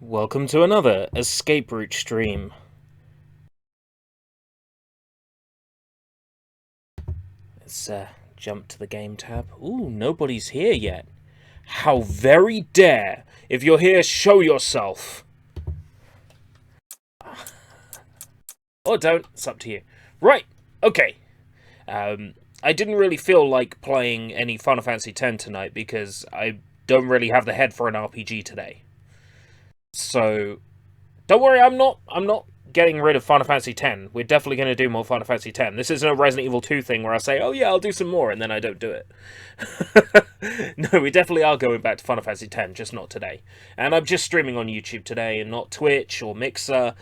Welcome to another escape route stream. Let's jump to the game tab. Ooh, nobody's here yet. How very dare! If you're here, show yourself! Or don't, it's up to you. Right, okay. I didn't really feel like playing any Final Fantasy X tonight because I don't really have the head for an RPG today. So, don't worry, I'm not getting rid of Final Fantasy X. We're definitely going to do more Final Fantasy X. This isn't a Resident Evil 2 thing where I say, oh yeah, I'll do some more, and then I don't do it. No, we definitely are going back to Final Fantasy X, just not today. And I'm just streaming on YouTube today and not Twitch or Mixer,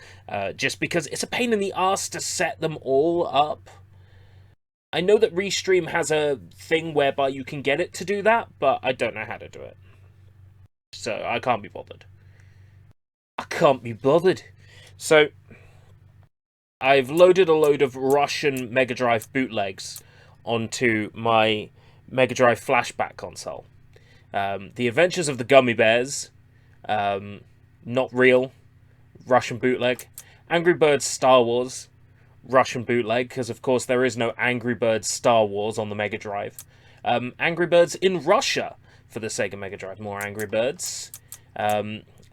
just because it's a pain in the ass to set them all up. I know that Restream has a thing whereby you can get it to do that, but I don't know how to do it. So I can't be bothered. I can't be bothered. So I've loaded a load of Russian Mega Drive bootlegs onto my Mega Drive Flashback console. The Adventures of the Gummy Bears, not real, Russian bootleg. Angry Birds Star Wars, Russian bootleg, because of course there is no Angry Birds Star Wars on the Mega Drive. Angry Birds in Russia for the Sega Mega Drive, more Angry Birds.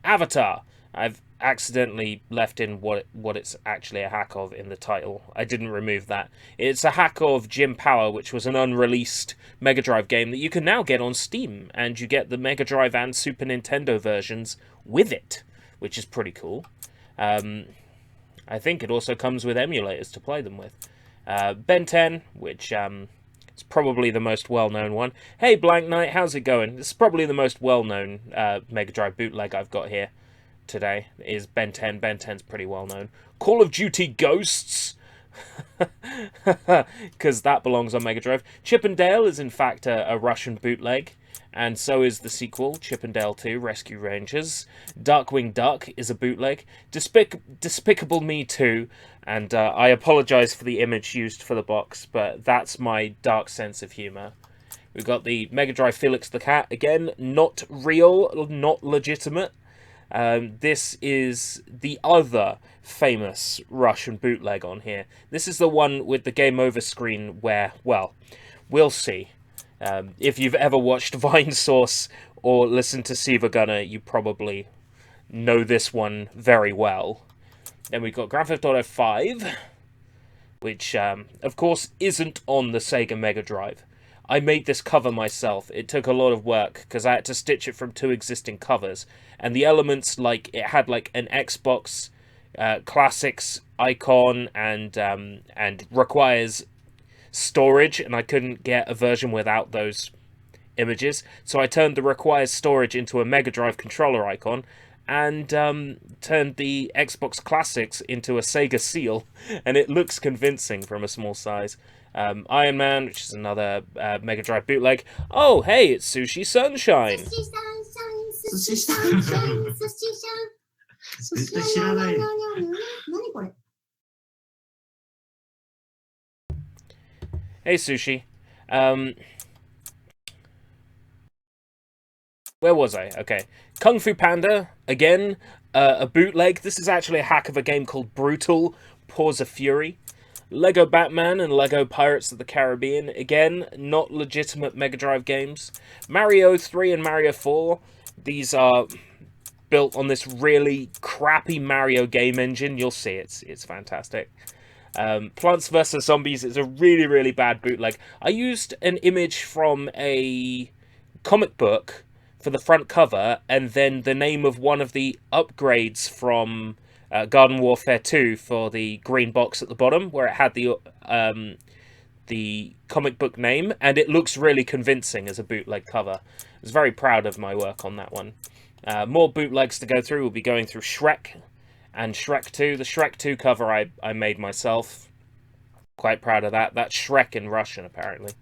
Avatar, I've accidentally left in what it's actually a hack of in the title. I didn't remove that. It's a hack of Jim Power, which was an unreleased Mega Drive game that you can now get on Steam, and you get the Mega Drive and Super Nintendo versions with it, which is pretty cool. I think it also comes with emulators to play them with. Ben 10, which is probably the most well-known one. Hey, Blank Knight, how's it going? It's probably the most well-known Mega Drive bootleg I've got here today, is Ben 10. Ben 10's pretty well-known. Call of Duty Ghosts, because that belongs on Mega Drive. Chip and Dale is in fact a Russian bootleg, and so is the sequel, Chip and Dale 2, Rescue Rangers. Darkwing Duck is a bootleg. Despicable Me 2, and I apologise for the image used for the box, but that's my dark sense of humour. We've got the Mega Drive Felix the Cat, again, not real, not legitimate. This is the other famous Russian bootleg on here. This is the one with the game over screen where, well, we'll see. If you've ever watched Vinesource or listened to Siva Gunner, you probably know this one very well. Then we've got Grand Theft Auto 5, which, of course, isn't on the Sega Mega Drive. I made this cover myself. It took a lot of work because I had to stitch it from two existing covers, and the elements, like, it had like an Xbox Classics icon and requires storage, and I couldn't get a version without those images, so I turned the requires storage into a Mega Drive controller icon, and turned the Xbox Classics into a Sega seal, and it looks convincing from a small size. Iron Man, which is another Mega Drive bootleg. Oh, hey, it's Sushi Sunshine. 寿司さん、寿司さん、寿司さん。絶対知らない。何これ Hey, Sushi. Where was I? Okay. Kung Fu Panda, again, a bootleg. This is actually a hack of a game called Brutal Paws of Fury. Lego Batman and Lego Pirates of the Caribbean, again, not legitimate Mega Drive games. Mario 3 and Mario 4, these are built on this really crappy Mario game engine. You'll see it's fantastic. Plants vs. Zombies is a really, really bad bootleg. I used an image from a comic book for the front cover, and then the name of one of the upgrades from Garden Warfare 2 for the green box at the bottom, where it had the comic book name, and it looks really convincing as a bootleg cover. I was very proud of my work on that one. More bootlegs to go through. We'll be going through Shrek and Shrek 2. The Shrek 2 cover I made myself. Quite proud of that. That's Shrek in Russian, apparently.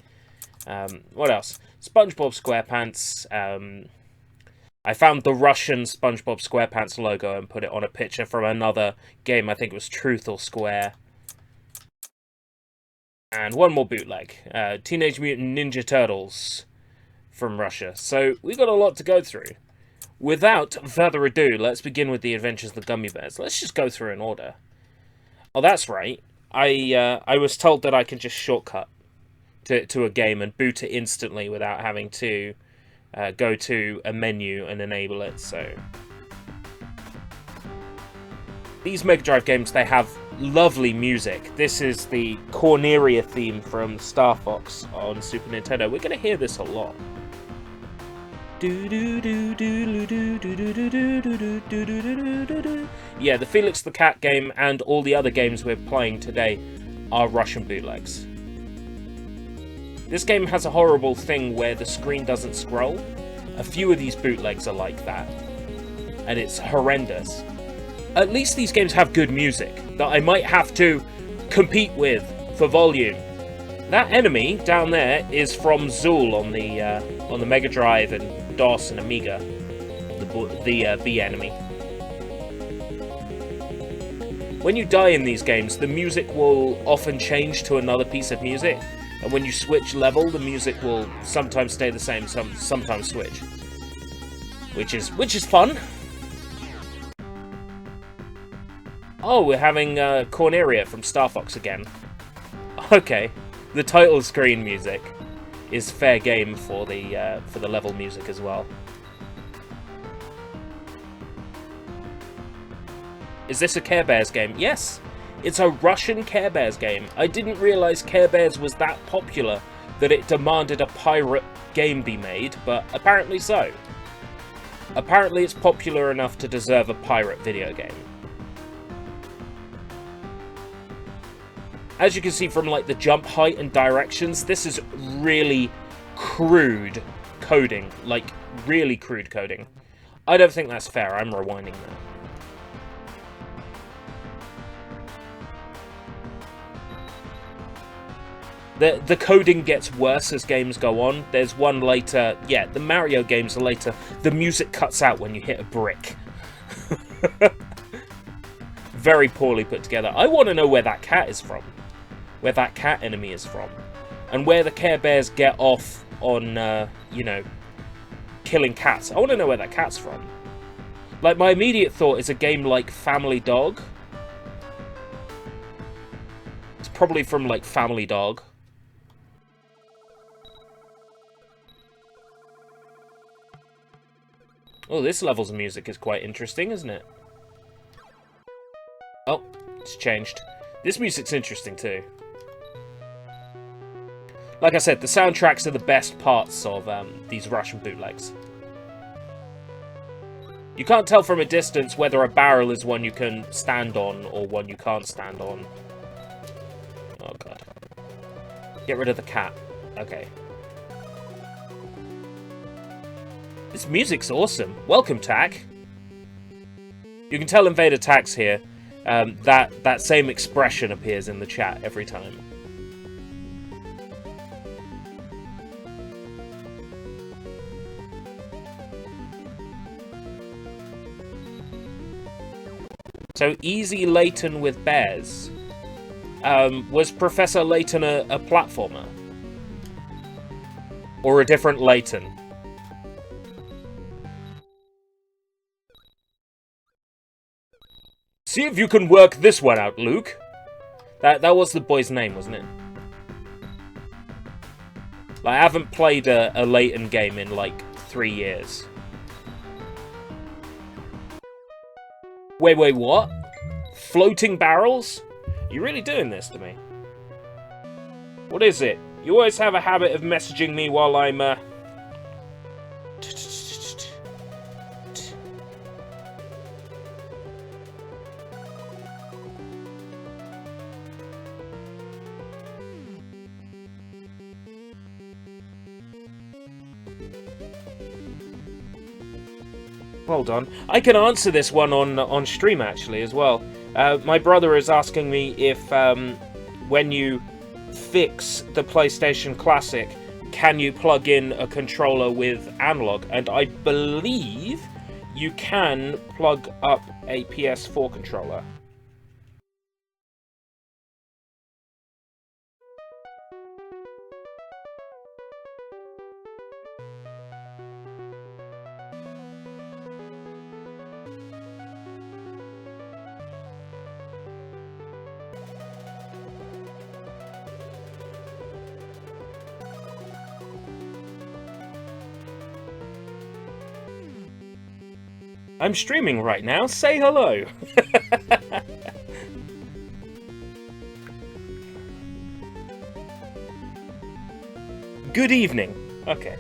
What else? SpongeBob SquarePants. I found the Russian SpongeBob SquarePants logo and put it on a picture from another game. I think it was Truth or Square. And one more bootleg. Teenage Mutant Ninja Turtles from Russia. So we've got a lot to go through. without further ado, let's begin with the Adventures of the Gummy Bears. Let's just go through in order. Oh, that's right. I was told that I can just shortcut to a game and boot it instantly without having to go to a menu and enable it, so... These Mega Drive games, they have lovely music. This is the Corneria theme from Star Fox on Super Nintendo. We're going to hear this a lot. Yeah, the Felix the Cat game and all the other games we're playing today are Russian bootlegs. This game has a horrible thing where the screen doesn't scroll. A few of these bootlegs are like that, and it's horrendous. At least these games have good music that I might have to compete with for volume. That enemy down there is from Zool on the Mega Drive and DOS and Amiga. The bee enemy. When you die in these games, the music will often change to another piece of music, and when you switch level, the music will sometimes stay the same, sometimes switch, which is fun. Oh, we're having Corneria from Star Fox again. Okay, the title screen music is fair game for the level music as well. Is this a Care Bears game? Yes, it's a Russian Care Bears game. I didn't realize Care Bears was that popular that it demanded a pirate game be made, but apparently so. Apparently it's popular enough to deserve a pirate video game. As you can see from like the jump height and directions, this is really crude coding. Like, really crude coding. I don't think that's fair. I'm rewinding that. The coding gets worse as games go on. There's one later... Yeah, the Mario games are later. The music cuts out when you hit a brick. Very poorly put together. I want to know where that cat is from. Where that cat enemy is from. And where the Care Bears get off on, you know, killing cats. I want to know where that cat's from. Like, my immediate thought is a game like Family Dog. It's probably from, like, Family Dog. Oh, this level's music is quite interesting, isn't it? Oh, it's changed. This music's interesting, too. Like I said, the soundtracks are the best parts of these Russian bootlegs. You can't tell from a distance whether a barrel is one you can stand on or one you can't stand on. Oh, God. Get rid of the cat. Okay. This music's awesome. Welcome, Tack. You can tell Invader Tack's here. That same expression appears in the chat every time. So, Easy Layton with bears. Was Professor Layton a platformer? Or a different Layton? See if you can work this one out, Luke. That was the boy's name, wasn't it? Like, I haven't played a Layton game in, like, 3 years. Wait, what? Floating barrels? You're really doing this to me? What is it? You always have a habit of messaging me while I'm, Hold on. I can answer this one on stream, actually, as well. My brother is asking me if, when you fix the PlayStation Classic, can you plug in a controller with analog? And I believe you can plug up a PS4 controller. I'm streaming right now, say hello! Good evening. Okay.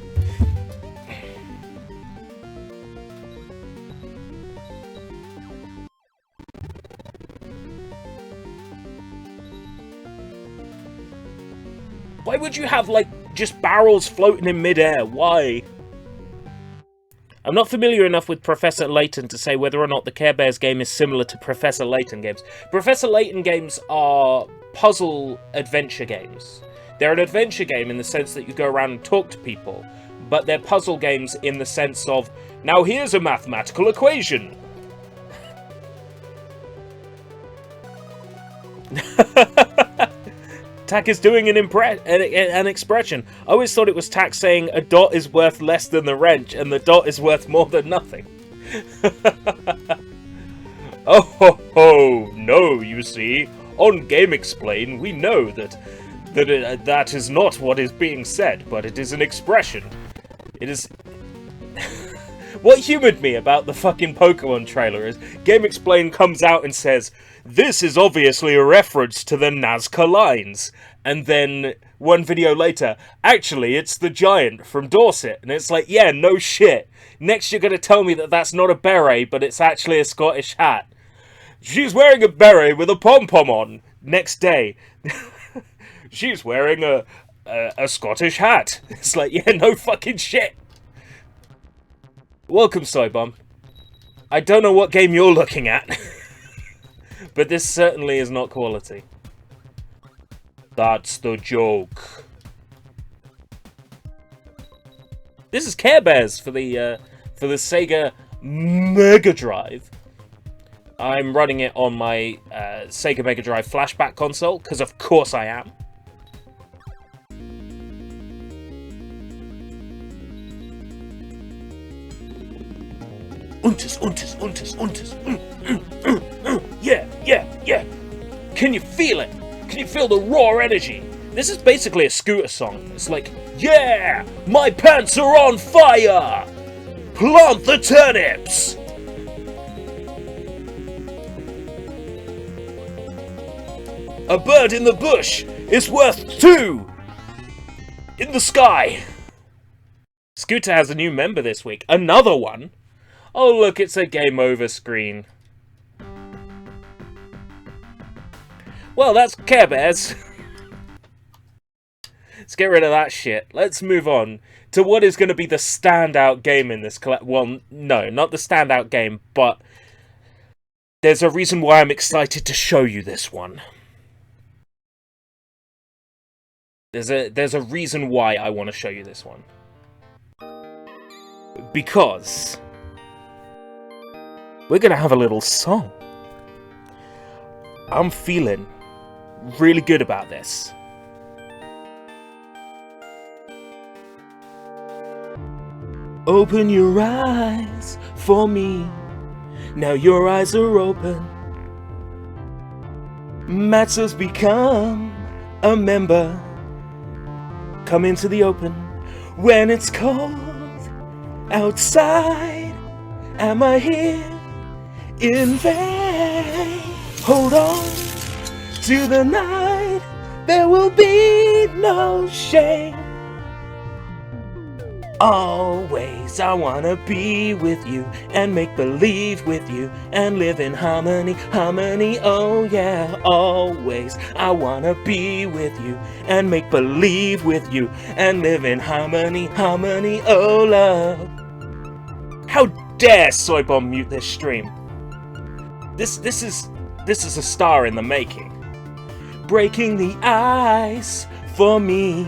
Why would you have, like, just barrels floating in midair? Why? I'm not familiar enough with Professor Layton to say whether or not the Care Bears game is similar to Professor Layton games. Professor Layton games are puzzle adventure games. They're an adventure game in the sense that you go around and talk to people, but they're puzzle games in the sense of, now here's a mathematical equation. Tack is doing an expression. I always thought it was Tack saying a dot is worth less than the wrench and the dot is worth more than nothing. Oh ho ho, no, you see. On Game Explain, we know that that is not what is being said, but it is an expression. It is... What humoured me about the fucking Pokemon trailer is Game Explain comes out and says, this is obviously a reference to the Nazca lines. And then, one video later, actually, it's the giant from Dorset. And it's like, yeah, no shit. Next you're going to tell me that that's not a beret, but it's actually a Scottish hat. She's wearing a beret with a pom-pom on. Next day. She's wearing a Scottish hat. It's like, yeah, no fucking shit. Welcome, Soybum. I don't know what game you're looking at. But this certainly is not quality. That's the joke. This is Care Bears for the Sega Mega Drive. I'm running it on my Sega Mega Drive Flashback console, because of course I am. Untus. Yeah. Can you feel it? Can you feel the raw energy? This is basically a scooter song. It's like, yeah, my pants are on fire! Plant the turnips! A bird in the bush is worth 2 in the sky. Scooter has a new member this week. Another one? Oh look, it's a game over screen. Well, that's Care Bears. Let's get rid of that shit. Let's move on to what is going to be the standout game in this well, no, not the standout game, but there's a reason why I'm excited to show you this one. There's a reason why I want to show you this one. Because we're going to have a little song. I'm feeling really good about this. Open your eyes for me. Now your eyes are open. Matt's has become a member. Come into the open when it's cold outside. Am I here in vain? Hold on to the night. There will be no shame. Always I wanna be with you and make believe with you and live in harmony, harmony, oh yeah. Always I wanna be with you and make believe with you and live in harmony, harmony, oh love. How dare Soybomb mute this stream? This is a star in the making. Breaking the ice for me.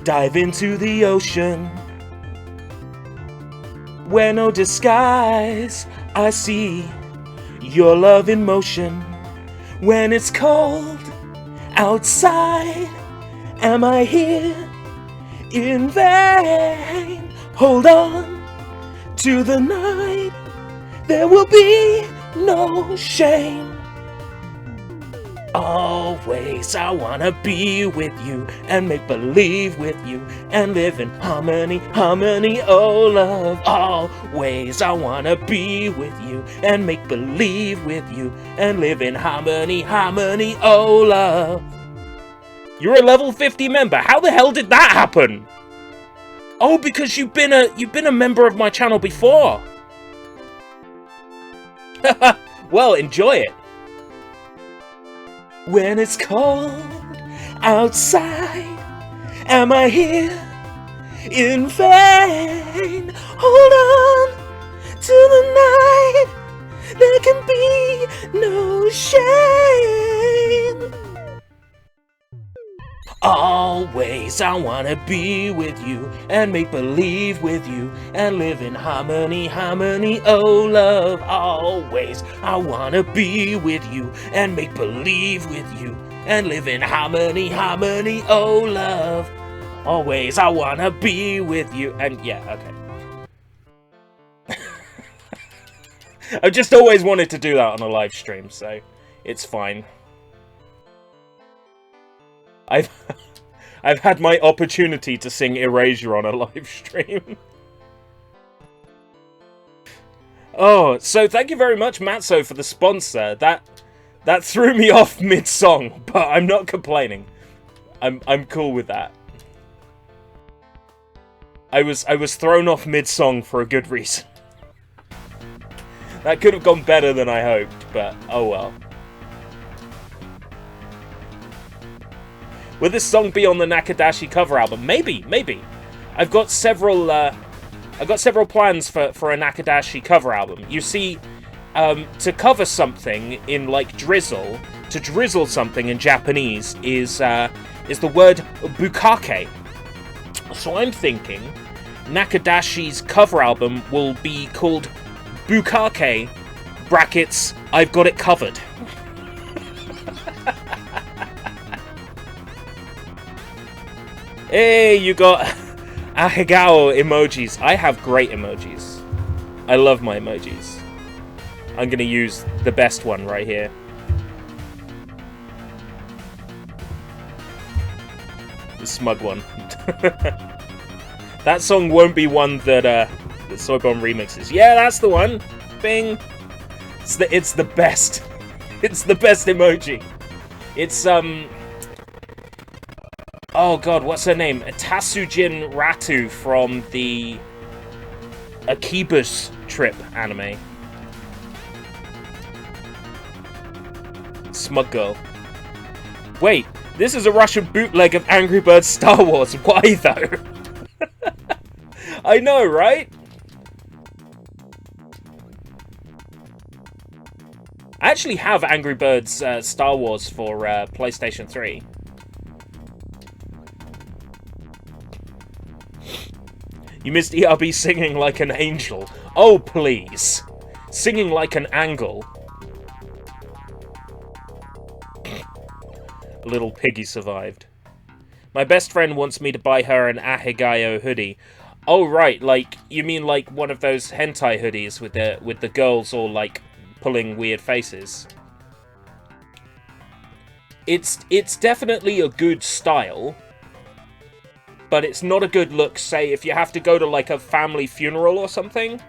Dive into the ocean. Where no disguise, I see your love in motion. When it's cold outside, am I here in vain? Hold on to the night, there will be no shame. Always I wanna be with you and make believe with you and live in harmony, harmony, oh love. Always I wanna be with you and make believe with you and live in harmony, harmony, oh love. You're a level 50 member. How the hell did that happen? Oh, because you've been a member of my channel before. Well, enjoy it. When it's cold outside, am I here in vain? Hold on to the night, there can be no shame. Always I wanna be with you and make believe with you and live in harmony, harmony, oh love. Always I wanna be with you and make believe with you and live in harmony, harmony, oh love. Always I wanna be with you and yeah, okay. I just always wanted to do that on a live stream, so it's fine. I've had my opportunity to sing Erasure on a live stream. Oh, so thank you very much, Matzo, for the sponsor. That threw me off mid-song, but I'm not complaining. I'm cool with that. I was thrown off mid-song for a good reason. That could have gone better than I hoped, but oh well. Will this song be on the Nakadashi cover album? Maybe. I've got several plans for a Nakadashi cover album. You see, to cover something in like drizzle, to drizzle something in Japanese is the word bukake. So I'm thinking Nakadashi's cover album will be called Bukake brackets I've got it covered. Hey, you got Ahegao emojis. I have great emojis. I love my emojis. I'm gonna use the best one right here. The smug one. That song won't be one that Soybomb remixes. Yeah, that's the one. Bing. It's the best. It's the best emoji. It's oh god, what's her name? Tatsujin Ratu from the Akibus Trip anime. Smug girl. Wait, this is a Russian bootleg of Angry Birds Star Wars. Why though? I know, right? I actually have Angry Birds Star Wars for PlayStation 3. You missed ERB singing like an angel. Oh, please. Singing like an angle. Little piggy survived. My best friend wants me to buy her an Ahigayo hoodie. Oh, right, like, you mean like one of those hentai hoodies with the girls all, like, pulling weird faces. It's definitely a good style. But it's not a good look, say, if you have to go to, like, a family funeral or something.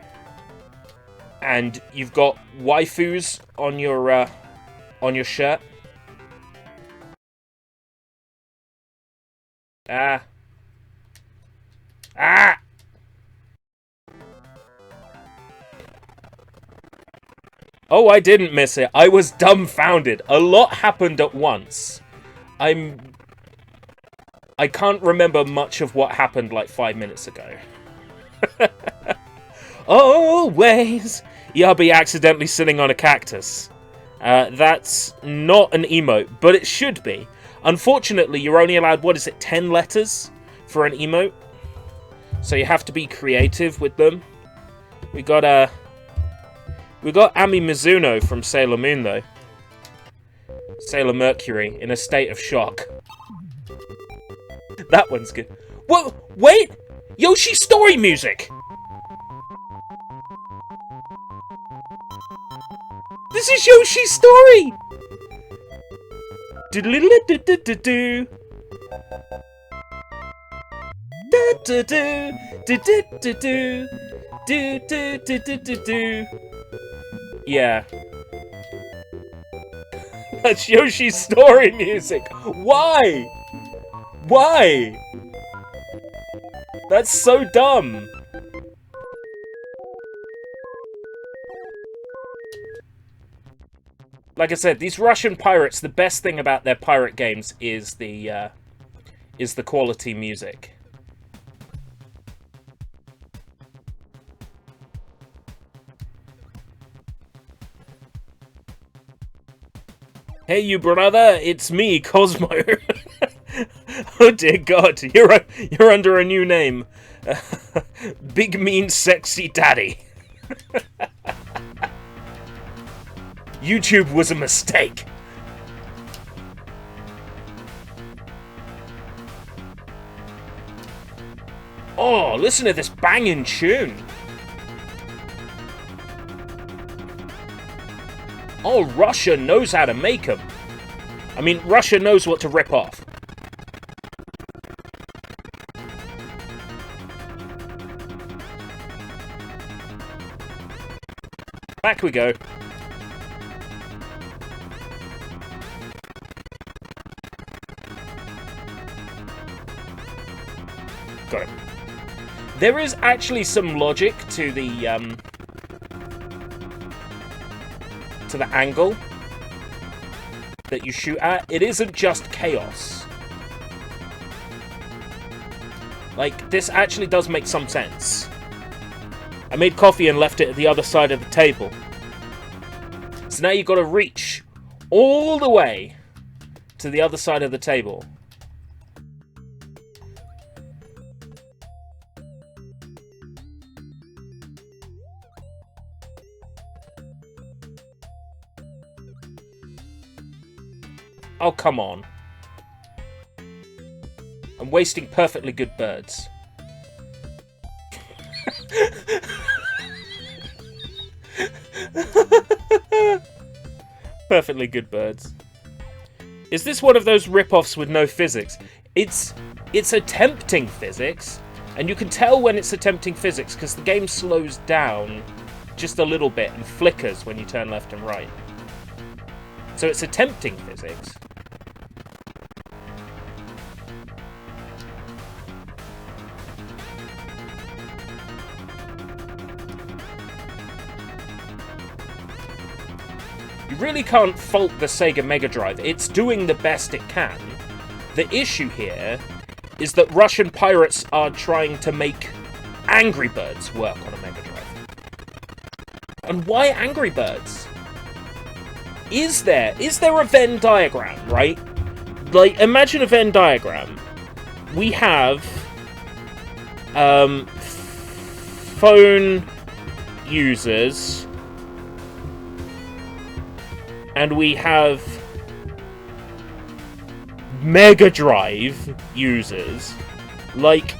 And you've got waifus on your shirt. Ah. Oh, I didn't miss it. I was dumbfounded. A lot happened at once. I can't remember much of what happened like 5 minutes ago. Always! ERB accidentally sitting on a cactus. That's not an emote, but it should be. Unfortunately, you're only allowed, 10 letters for an emote? So you have to be creative with them. We got Ami Mizuno from Sailor Moon, though. Sailor Mercury, in a state of shock. That one's good. Whoa, wait! Yoshi Story music! This is Yoshi's Story! Do-do-do-do-do-do. Do-do-do. Do-do-do-do. Do-do-do-do-do. Yeah. That's Yoshi's story music. Why? Why? That's so dumb. Like I said, these Russian pirates, the best thing about their pirate games is the quality music. Hey, you brother, it's me, Cosmo. Oh dear God, you're under a new name, Big Mean Sexy Daddy. YouTube was a mistake. Oh, listen to this banging tune. Oh, Russia knows how to make them. I mean, Russia knows what to rip off. Back we go. Got it. There is actually some logic to the angle that you shoot at. It isn't just chaos. Like, this actually does make some sense. I made coffee and left it at the other side of the table. So now you've got to reach all the way to the other side of the table. Oh, come on. I'm wasting perfectly good birds. Perfectly good birds. Is this one of those rip-offs with no physics? It's attempting physics, and you can tell when it's attempting physics because the game slows down just a little bit and flickers when you turn left and right. So it's attempting physics. You really can't fault the Sega Mega Drive. It's doing the best it can. The issue here is that Russian pirates are trying to make Angry Birds work on a Mega Drive. And why Angry Birds? Is there a Venn diagram, right? Like, imagine a Venn diagram. We have phone users, and we have Mega Drive users. Like,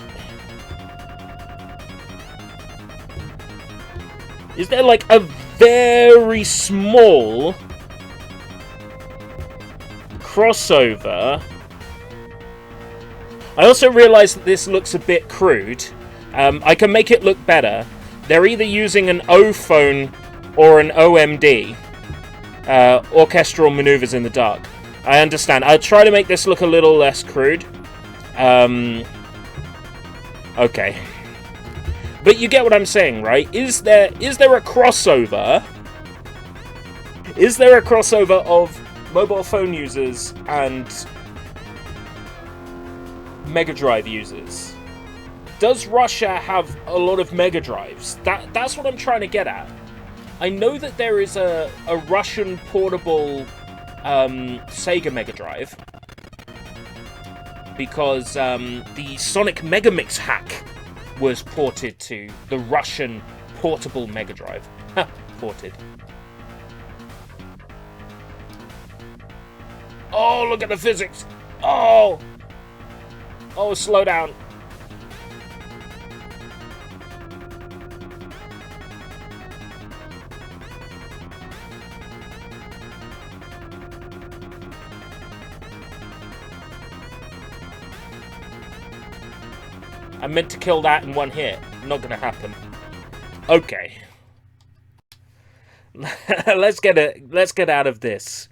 is there like a very small crossover? I also realise that this looks a bit crude. I can make it look better. They're either using an O phone or an OMD. Orchestral maneuvers in the dark. I understand. I'll try to make this look a little less crude. Okay. But you get what I'm saying, right? Is there a crossover? Is there a crossover of mobile phone users and Mega Drive users? Does Russia have a lot of Mega Drives? That's what I'm trying to get at. I know that there is a Russian portable Sega Mega Drive because the Sonic Mega Mix hack was ported to the Russian portable Mega Drive. Ha, ported. Oh, look at the physics! Oh! Oh, slow down. I meant to kill that in one hit. Not gonna happen. Okay. let's get out of this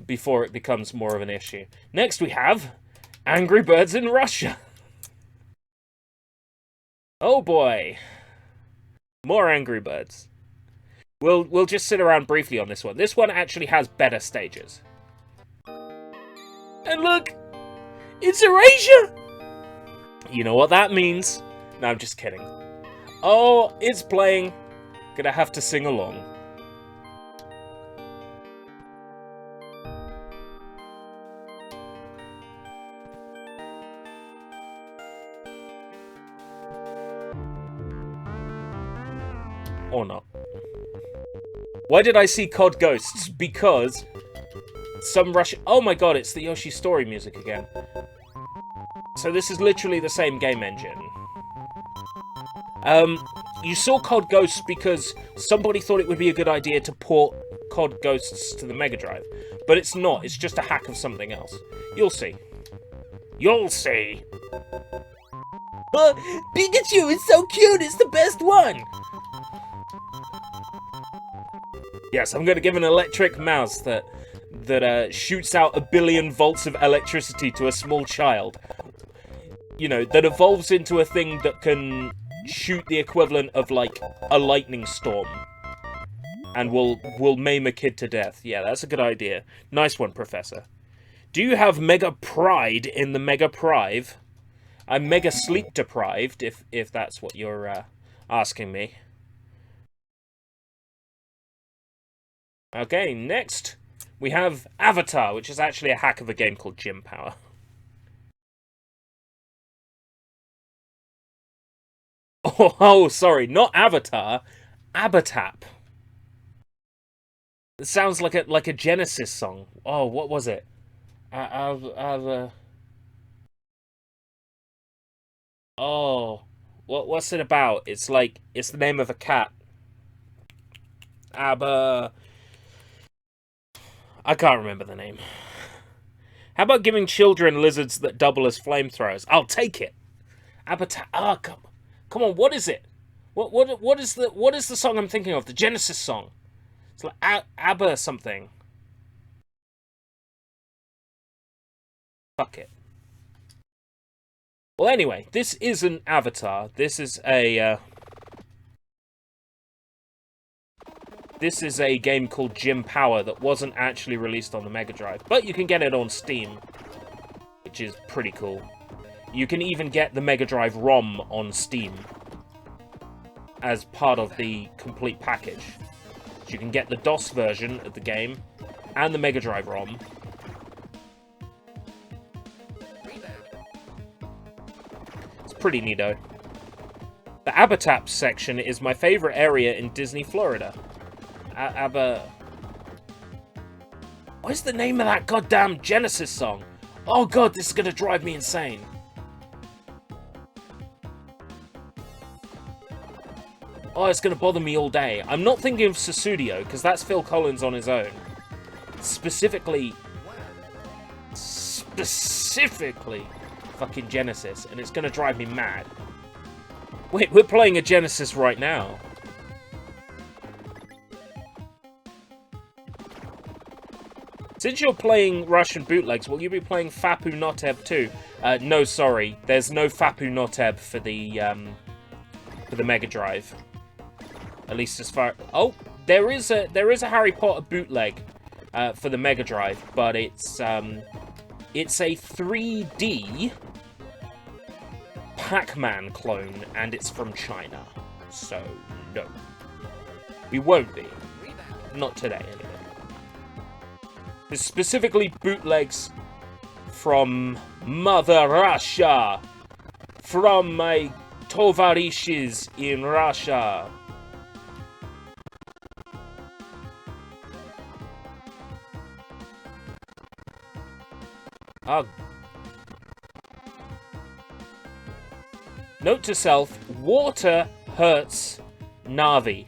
before it becomes more of an issue. Next we have Angry Birds in Russia. Oh boy. More Angry Birds. We'll just sit around briefly on this one. This one actually has better stages. And look! It's Erasure! You know what that means. No, I'm just kidding. Oh, it's playing. Gonna have to sing along. Or not. Why did I see COD Ghosts? Because some Russian... Oh my god, it's the Yoshi Story music again. So this is literally the same game engine. You saw COD Ghosts because somebody thought it would be a good idea to port COD Ghosts to the Mega Drive. But it's not, it's just a hack of something else. You'll see. You'll see! Pikachu is so cute, it's the best one! Yes, I'm gonna give an electric mouse that shoots out 1 billion volts of electricity to a small child. You know, that evolves into a thing that can shoot the equivalent of, like, a lightning storm. And will maim a kid to death. Yeah, that's a good idea. Nice one, Professor. Do you have Mega Pride in the Mega Prive? I'm Mega Sleep Deprived, if that's what you're asking me. Okay, next we have Avatar, which is actually a hack of a game called Gym Power. Oh, sorry, not Avatar, Abatap. It sounds like a Genesis song. Oh, what was it? Oh, what's it about? It's the name of a cat. I can't remember the name. How about giving children lizards that double as flamethrowers? I'll take it. Come on, what is it? What is the song I'm thinking of? The Genesis song. It's like ABBA something. Fuck it. Well, anyway, this is an Avatar. This is a game called Gym Power that wasn't actually released on the Mega Drive, but you can get it on Steam, which is pretty cool. You can even get the Mega Drive ROM on Steam as part of the complete package. So you can get the DOS version of the game and the Mega Drive ROM. It's pretty neato. The Abatap section is my favorite area in Disney, Florida. What's the name of that goddamn Genesis song? Oh god, this is gonna drive me insane. Oh, it's gonna bother me all day. I'm not thinking of Susudio, because that's Phil Collins on his own. Specifically fucking Genesis, and it's gonna drive me mad. Wait, we're playing a Genesis right now. Since you're playing Russian bootlegs, will you be playing Fapu Noteb too? No, sorry. There's no Fapu Noteb for the Mega Drive. At least as far... Oh, there is a Harry Potter bootleg for the Mega Drive, but it's a 3D Pac-Man clone, and it's from China. So, no. We won't be. Not today, anyway. It's specifically bootlegs from Mother Russia, from my tovarishes in Russia. Note to self, water hurts Navi.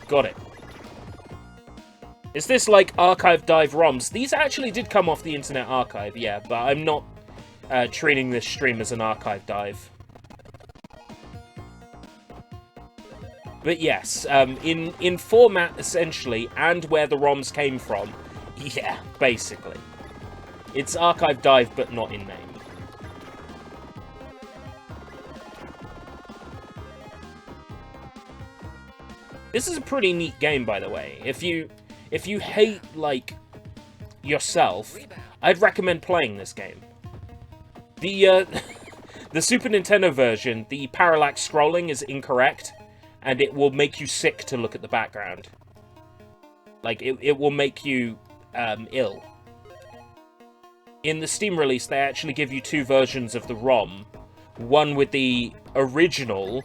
Got it. Is this like Archive Dive ROMs? These actually did come off the Internet Archive, yeah, but I'm not treating this stream as an Archive Dive. But yes, in format, essentially, and where the ROMs came from, yeah, basically. It's Archive Dive, but not in name. This is a pretty neat game, by the way. If you hate, like, yourself, I'd recommend playing this game. The the Super Nintendo version, the parallax scrolling is incorrect, and it will make you sick to look at the background. Like, it will make you ill. In the Steam release, they actually give you two versions of the ROM. One with the original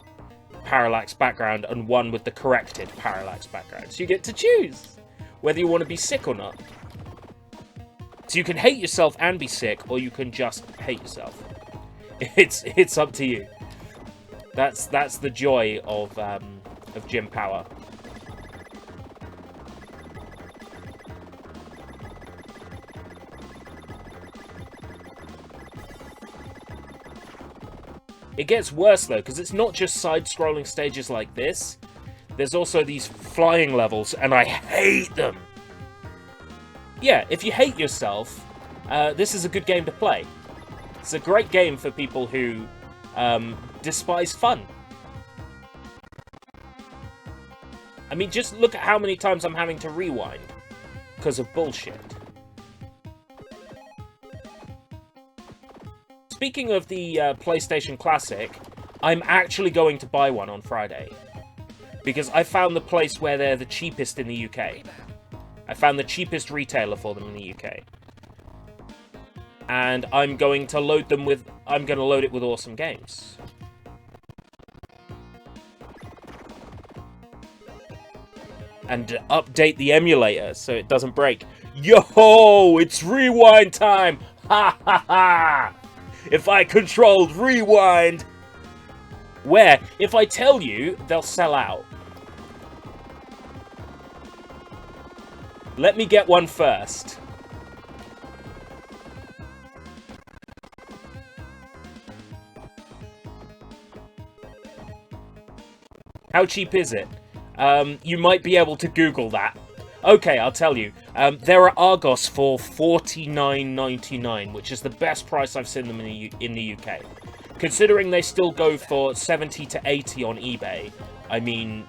parallax background, and one with the corrected parallax background. So you get to choose whether you want to be sick or not. So you can hate yourself and be sick, or you can just hate yourself. It's up to you. That's the joy of Gym Power. It gets worse, though, because it's not just side-scrolling stages like this. There's also these flying levels, and I hate them! Yeah, if you hate yourself, this is a good game to play. It's a great game for people who despise fun. I mean, just look at how many times I'm having to rewind because of bullshit. Speaking of the PlayStation Classic, I'm actually going to buy one on Friday. Because I found the place where they're the cheapest in the UK. I found the cheapest retailer for them in the UK. And I'm going to load it with awesome games. And update the emulator so it doesn't break. Yo, it's rewind time! Ha ha ha! If I controlled rewind! Where, if I tell you, they'll sell out. Let me get one first. How cheap is it? You might be able to Google that. Okay, I'll tell you. There are Argos for $49.99, which is the best price I've seen them in the UK. Considering they still go for 70 to 80 on eBay, I mean,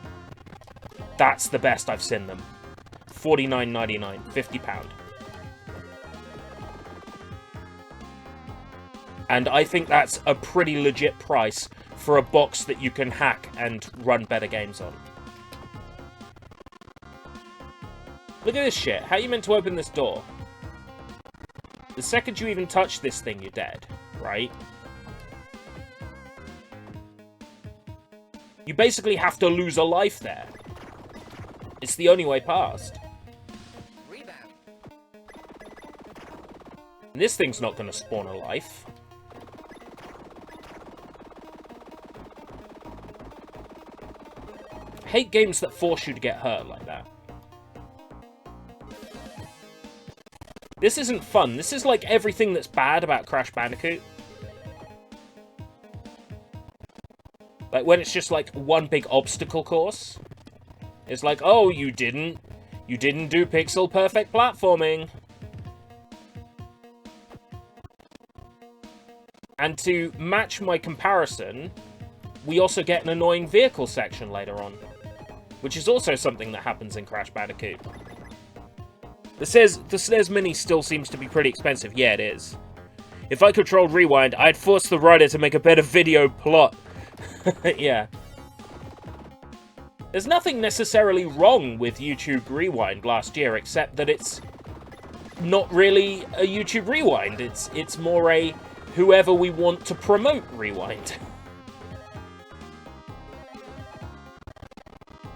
that's the best I've seen them. $49.99, £50. And I think that's a pretty legit price for a box that you can hack and run better games on. Look at this shit. How are you meant to open this door? The second you even touch this thing, you're dead, right? You basically have to lose a life there. It's the only way past. And this thing's not going to spawn a life. I hate games that force you to get hurt like that. This isn't fun. This is like everything that's bad about Crash Bandicoot. Like when it's just like one big obstacle course. It's like, oh, you didn't do pixel perfect platforming. And to match my comparison, we also get an annoying vehicle section later on, which is also something that happens in Crash Bandicoot. The SNES Mini still seems to be pretty expensive. Yeah, it is. If I controlled Rewind, I'd force the writer to make a better video plot. Yeah. There's nothing necessarily wrong with YouTube Rewind last year, except that it's not really a YouTube Rewind. It's more a whoever we want to promote Rewind.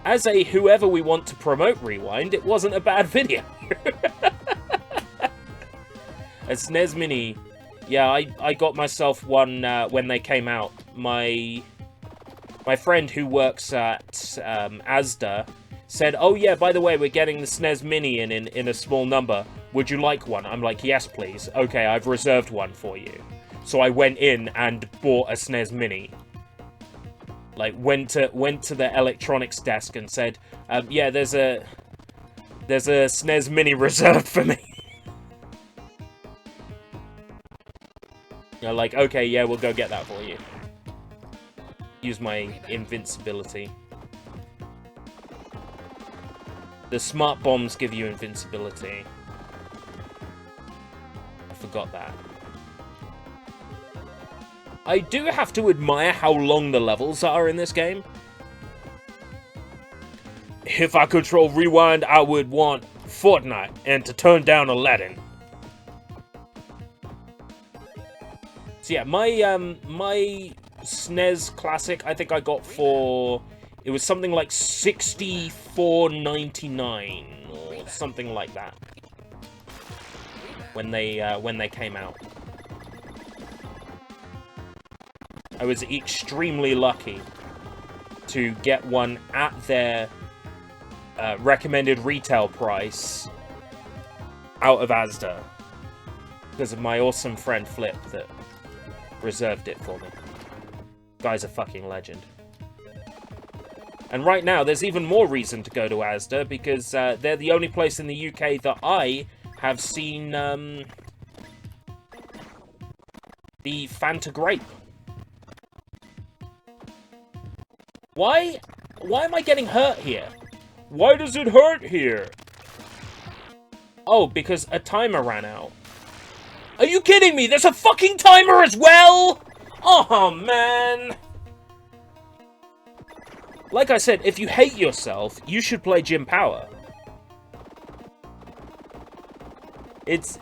As a whoever we want to promote Rewind, it wasn't a bad video. A SNES Mini. Yeah, I got myself one when they came out. My friend who works at Asda said, oh yeah, by the way, we're getting the SNES Mini in a small number. Would you like one? I'm like, yes, please. Okay, I've reserved one for you. So I went in and bought a SNES Mini. Like, went to the electronics desk and said, yeah, there's a SNES Mini reserved for me. You're like, okay, yeah, we'll go get that for you. Use my invincibility. The smart bombs give you invincibility. I forgot that. I do have to admire how long the levels are in this game. If I control rewind, I would want Fortnite and to turn down Aladdin. So yeah, my SNES Classic, I think I got for, it was something like $64.99 or something like that when they came out. I was extremely lucky to get one at their recommended retail price out of Asda because of my awesome friend Flip that reserved it for me. Guy's a fucking legend. And right now, there's even more reason to go to Asda because they're the only place in the UK that I have seen the Fanta Grape. Why am I getting hurt here? Why does it hurt here? Oh, because a timer ran out. Are you kidding me? There's a fucking timer as well? Oh, man. Like I said, if you hate yourself, you should play Gym Power. It's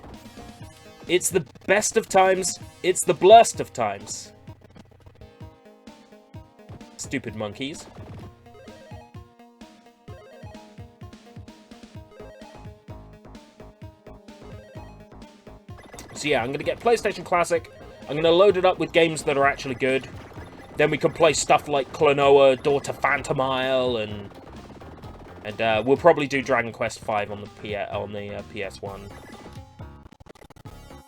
the best of times. It's the blurst of times. Stupid monkeys. So yeah, I'm going to get PlayStation Classic. I'm going to load it up with games that are actually good. Then we can play stuff like Klonoa, Daughter Phantomile, and we'll probably do Dragon Quest V on the PS1.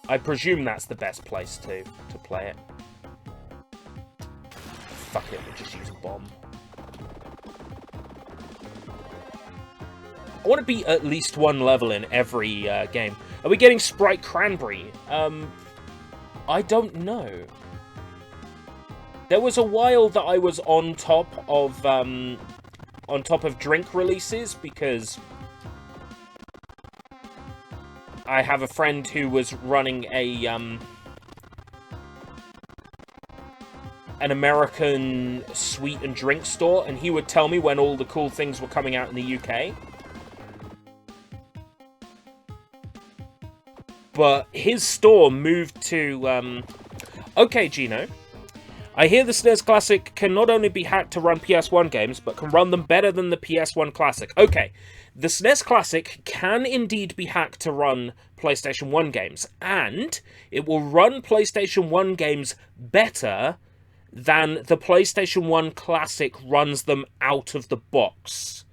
I presume that's the best place to play it. Fuck it, we'll just use a bomb. I want to beat at least one level in every game. Are we getting Sprite Cranberry? I don't know. There was a while that I was on top of drink releases because I have a friend who was running an American sweet and drink store, and he would tell me when all the cool things were coming out in the UK. But his store moved to, okay, Gino. I hear the SNES Classic can not only be hacked to run PS1 games, but can run them better than the PS1 Classic. Okay, the SNES Classic can indeed be hacked to run PlayStation 1 games, and it will run PlayStation 1 games better than the PlayStation 1 Classic runs them out of the box.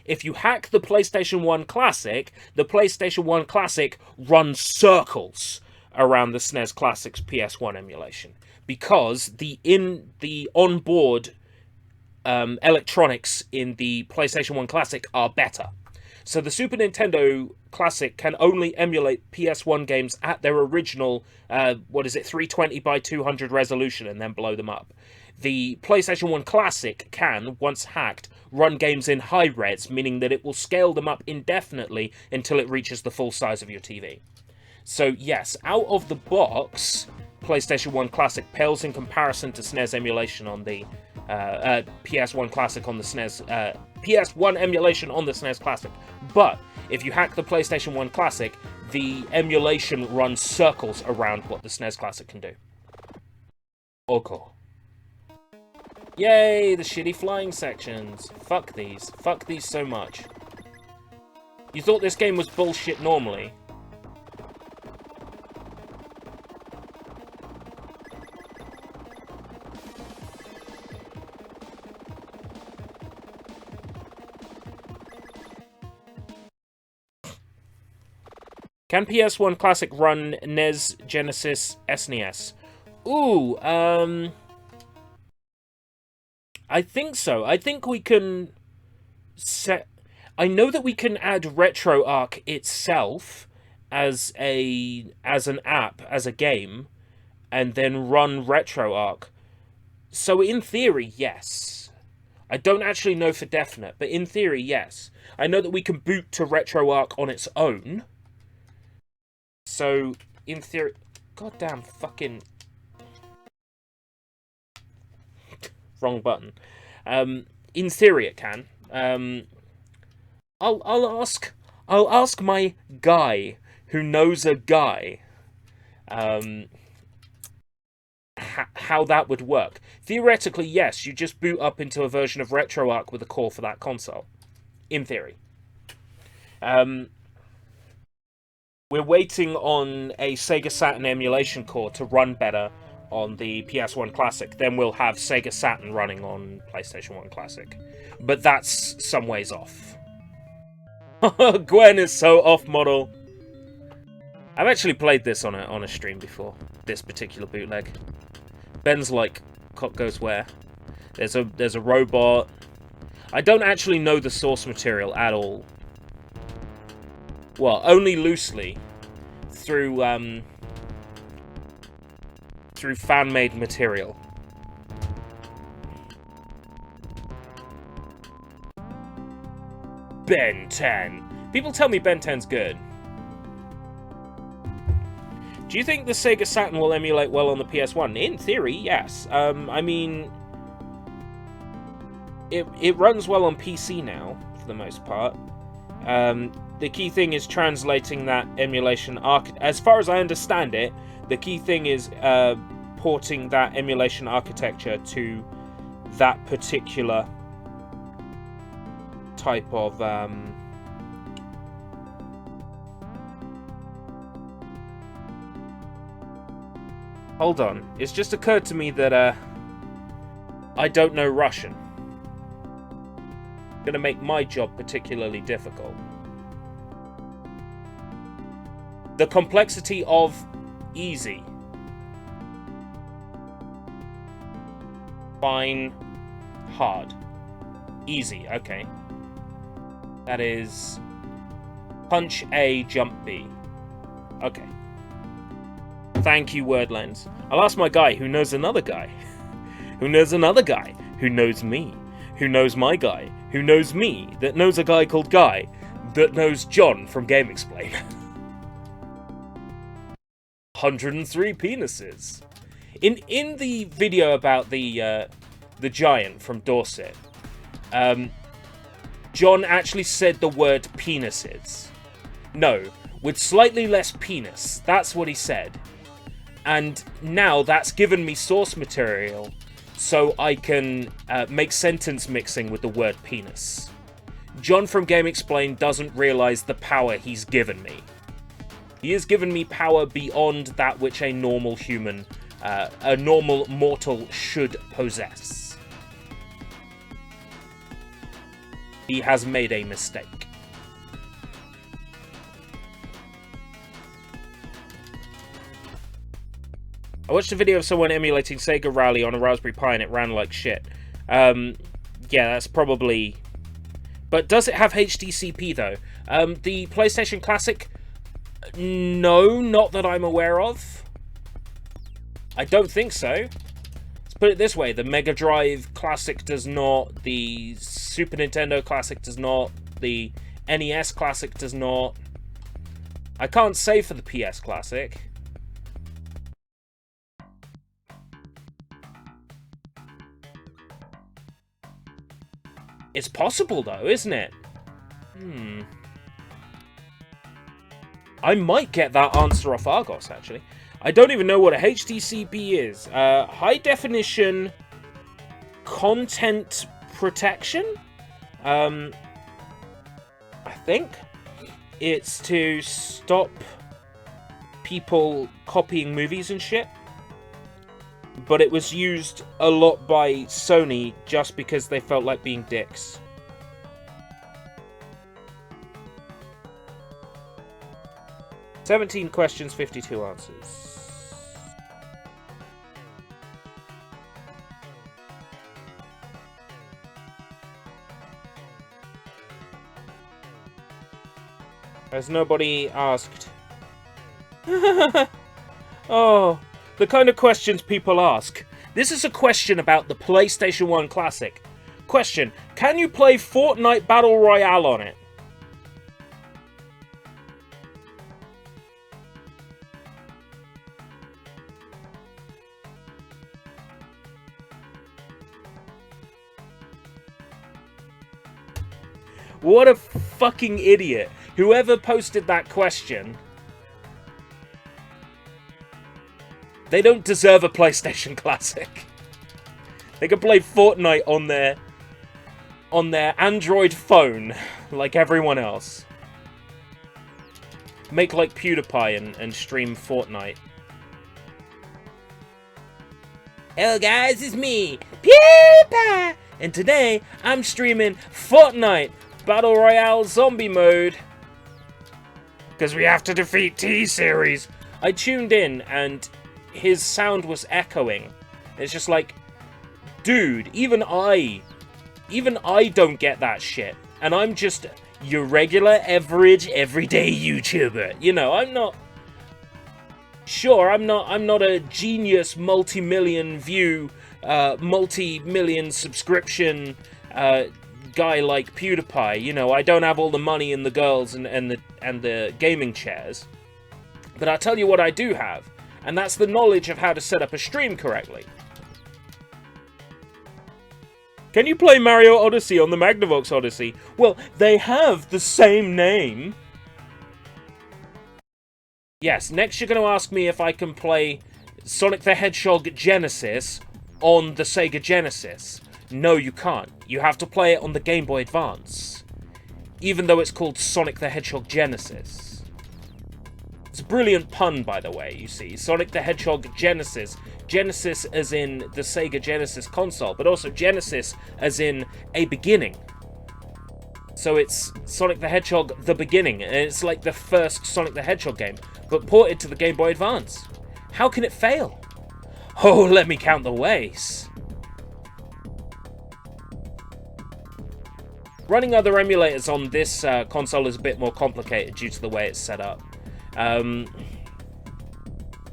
If you hack the PlayStation 1 Classic, the PlayStation 1 Classic runs circles around the SNES Classic's PS1 emulation. Because the onboard electronics in the PlayStation 1 Classic are better. So the Super Nintendo Classic can only emulate PS1 games at their original, 320 by 200 resolution and then blow them up. The PlayStation 1 Classic can, once hacked, run games in high res, meaning that it will scale them up indefinitely until it reaches the full size of your TV. So yes, out of the box, PlayStation 1 Classic pales in comparison to SNES emulation on the PS1 Classic on the SNES, PS1 emulation on the SNES Classic. But if you hack the PlayStation 1 Classic, the emulation runs circles around what the SNES Classic can do. Okay. Yay, the shitty flying sections. Fuck these. Fuck these so much. You thought this game was bullshit normally? Can PS1 Classic run NES, Genesis, SNES? Ooh, I I think so. I think we can set... I know that we can add RetroArch itself as an app, as a game, and then run RetroArch. So in theory, yes. I don't actually know for definite, but in theory, yes. I know that we can boot to RetroArch on its own. So, in theory... Goddamn fucking... Wrong button. In theory it can. I'll ask my guy who knows a guy how that would work. Theoretically, yes, you just boot up into a version of RetroArch with a core for that console. In theory. We're waiting on a Sega Saturn emulation core to run better on the PS1 Classic. Then we'll have Sega Saturn running on PlayStation 1 Classic. But that's some ways off. Gwen is so off-model. I've actually played this on a stream before. This particular bootleg. Ben's like, cock goes where? There's a robot. I don't actually know the source material at all. Well, only loosely through fan-made material. Ben 10. People tell me Ben 10's good. Do you think the Sega Saturn will emulate well on the PS1? In theory, yes. I mean, it runs well on PC now, for the most part. The key thing is translating that emulation as far as I understand it, the key thing is porting that emulation architecture to that particular type of Hold on. It's just occurred to me that I don't know Russian. Gonna make my job particularly difficult. The complexity of easy. Fine. Hard. Easy, okay. That is punch A, jump B. Okay. Thank you, Wordlens. I'll ask my guy who knows another guy. Who knows another guy. Who knows me. Who knows my guy. Who knows me. That knows a guy called Guy. That knows John from Game Explain. 103 penises. In the video about the giant from Dorset, John actually said the word penises. No, with slightly less penis. That's what he said. And now that's given me source material so I can make sentence mixing with the word penis. John from Game Explain doesn't realize the power he's given me. He has given me power beyond that which a normal human, a normal mortal should possess. He has made a mistake. I watched a video of someone emulating Sega Rally on a Raspberry Pi and it ran like shit. Yeah, that's probably... But does it have HDCP though? The PlayStation Classic? No, not that I'm aware of. I don't think so. Let's put it this way, the Mega Drive Classic does not, the Super Nintendo Classic does not, the NES Classic does not. I can't say for the PS Classic. It's possible though, isn't it? I might get that answer off Argos, actually. I don't even know what a HDCP is. High definition content protection? I think. It's to stop people copying movies and shit. But it was used a lot by Sony just because they felt like being dicks. "17 questions, 52 answers. Has nobody asked? Oh, the kind of questions people ask. This is a question about the PlayStation 1 Classic. Question, can you play Fortnite Battle Royale on it? What a fucking idiot. Whoever posted that question, they don't deserve a PlayStation Classic. They can play Fortnite on their Android phone like everyone else. Make like PewDiePie and stream Fortnite. Hello guys, it's me, PewDiePie! And today, I'm streaming Fortnite Battle Royale Zombie Mode. Because we have to defeat T-Series. I tuned in and his sound was echoing. It's just like, dude, even I don't get that shit. And I'm just your regular, average, everyday YouTuber. You know, I'm not... Sure, I'm not a genius, multi-million view, multi-million subscription guy like PewDiePie. You know, I don't have all the money and the girls and the gaming chairs. But I'll tell you what I do have, and that's the knowledge of how to set up a stream correctly. Can you play Mario Odyssey on the Magnavox Odyssey? Well, they have the same name. Yes, next you're going to ask me if I can play Sonic the Hedgehog Genesis on the Sega Genesis. No, you can't. You have to play it on the Game Boy Advance. Even though it's called Sonic the Hedgehog Genesis. It's a brilliant pun, by the way, you see. Sonic the Hedgehog Genesis. Genesis as in the Sega Genesis console, but also Genesis as in a beginning. So it's Sonic the Hedgehog The Beginning, and it's like the first Sonic the Hedgehog game, but ported to the Game Boy Advance. How can it fail? Oh, let me count the ways. Running other emulators on this console is a bit more complicated due to the way it's set up.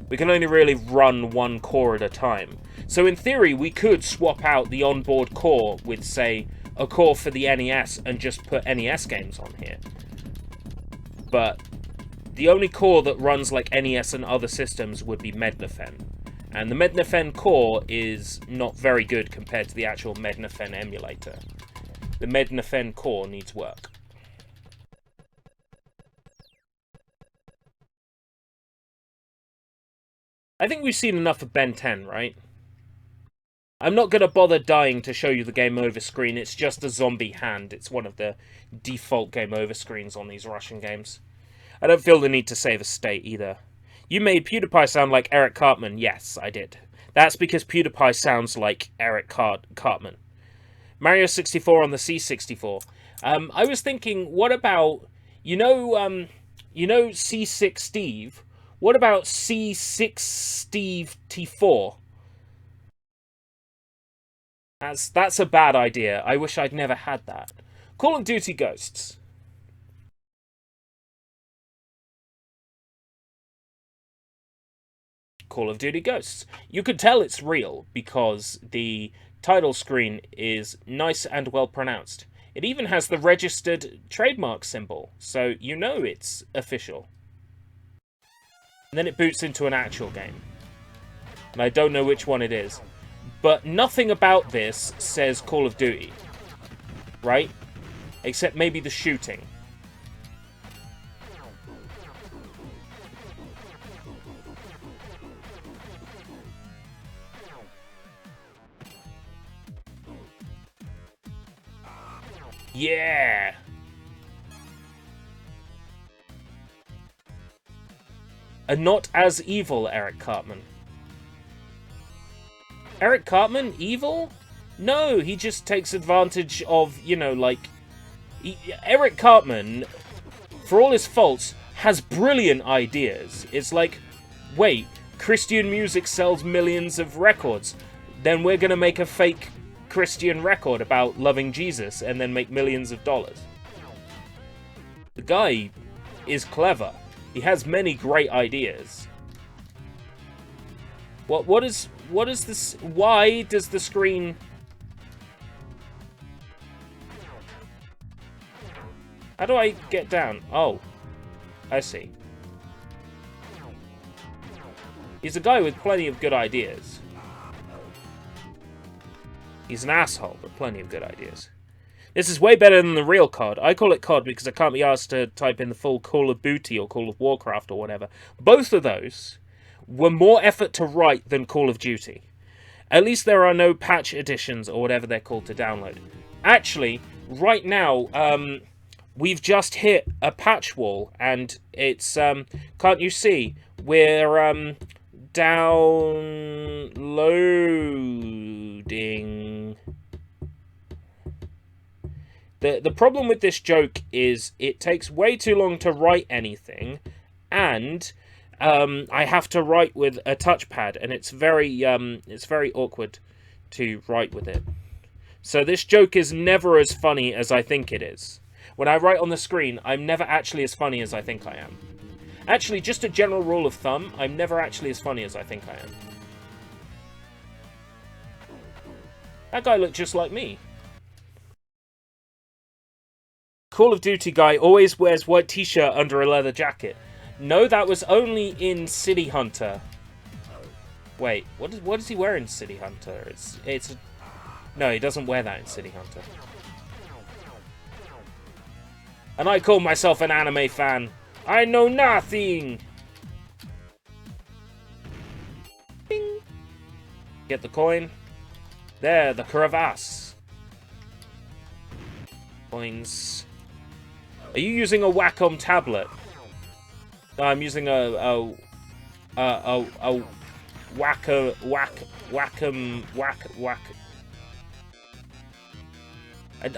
We can only really run one core at a time. So in theory, we could swap out the onboard core with, say, a core for the NES and just put NES games on here. But the only core that runs like NES and other systems would be Mednafen. And the Mednafen core is not very good compared to the actual Mednafen emulator. The Mednafen core needs work. I think we've seen enough of Ben 10, right? I'm not going to bother dying to show you the game over screen. It's just a zombie hand. It's one of the default game over screens on these Russian games. I don't feel the need to save a state either. You made PewDiePie sound like Eric Cartman. Yes, I did. That's because PewDiePie sounds like Eric Cartman. Mario 64 on the C64. I was thinking, what about, you know C6 Steve? What about C6 Steve T4? That's a bad idea. I wish I'd never had that. Call of Duty Ghosts. Call of Duty Ghosts. You could tell it's real because the title screen is nice and well pronounced. It even has the registered trademark symbol, so you know it's official. And then it boots into an actual game. And I don't know which one it is. But nothing about this says Call of Duty. Right? Except maybe the shooting. Yeah! A not as evil Eric Cartman. Eric Cartman evil? No, he just takes advantage of, you know, like... Eric Cartman, for all his faults, has brilliant ideas. It's like, wait, Christian music sells millions of records. Then we're gonna make a fake Christian record about loving Jesus and then make millions of dollars. The guy is clever. He has many great ideas. What is this? Why does the screen... How do I get down? Oh, I see. He's a guy with plenty of good ideas. He's an asshole, but plenty of good ideas. This is way better than the real COD. I call it COD because I can't be asked to type in the full Call of Booty or Call of Warcraft or whatever. Both of those were more effort to write than Call of Duty. At least there are no patch editions or whatever they're called to download. Actually, right now, we've just hit a patch wall, and it's, can't you see? We're, downloading. The problem with this joke is it takes way too long to write anything, and I have to write with a touchpad, and it's very awkward to write with it. So this joke is never as funny as I think it is. When I write on the screen, I'm never actually as funny as I think I am. Actually, just a general rule of thumb, I'm never actually as funny as I think I am. That guy looked just like me. Call of Duty guy always wears white t-shirt under a leather jacket. No, that was only in City Hunter. Wait, what does he wear in City Hunter? No, he doesn't wear that in City Hunter. And I call myself an anime fan. I know nothing! Bing! Get the coin. There, the crevasse. Coins. Are you using a Wacom tablet? No, I'm using a Wacom.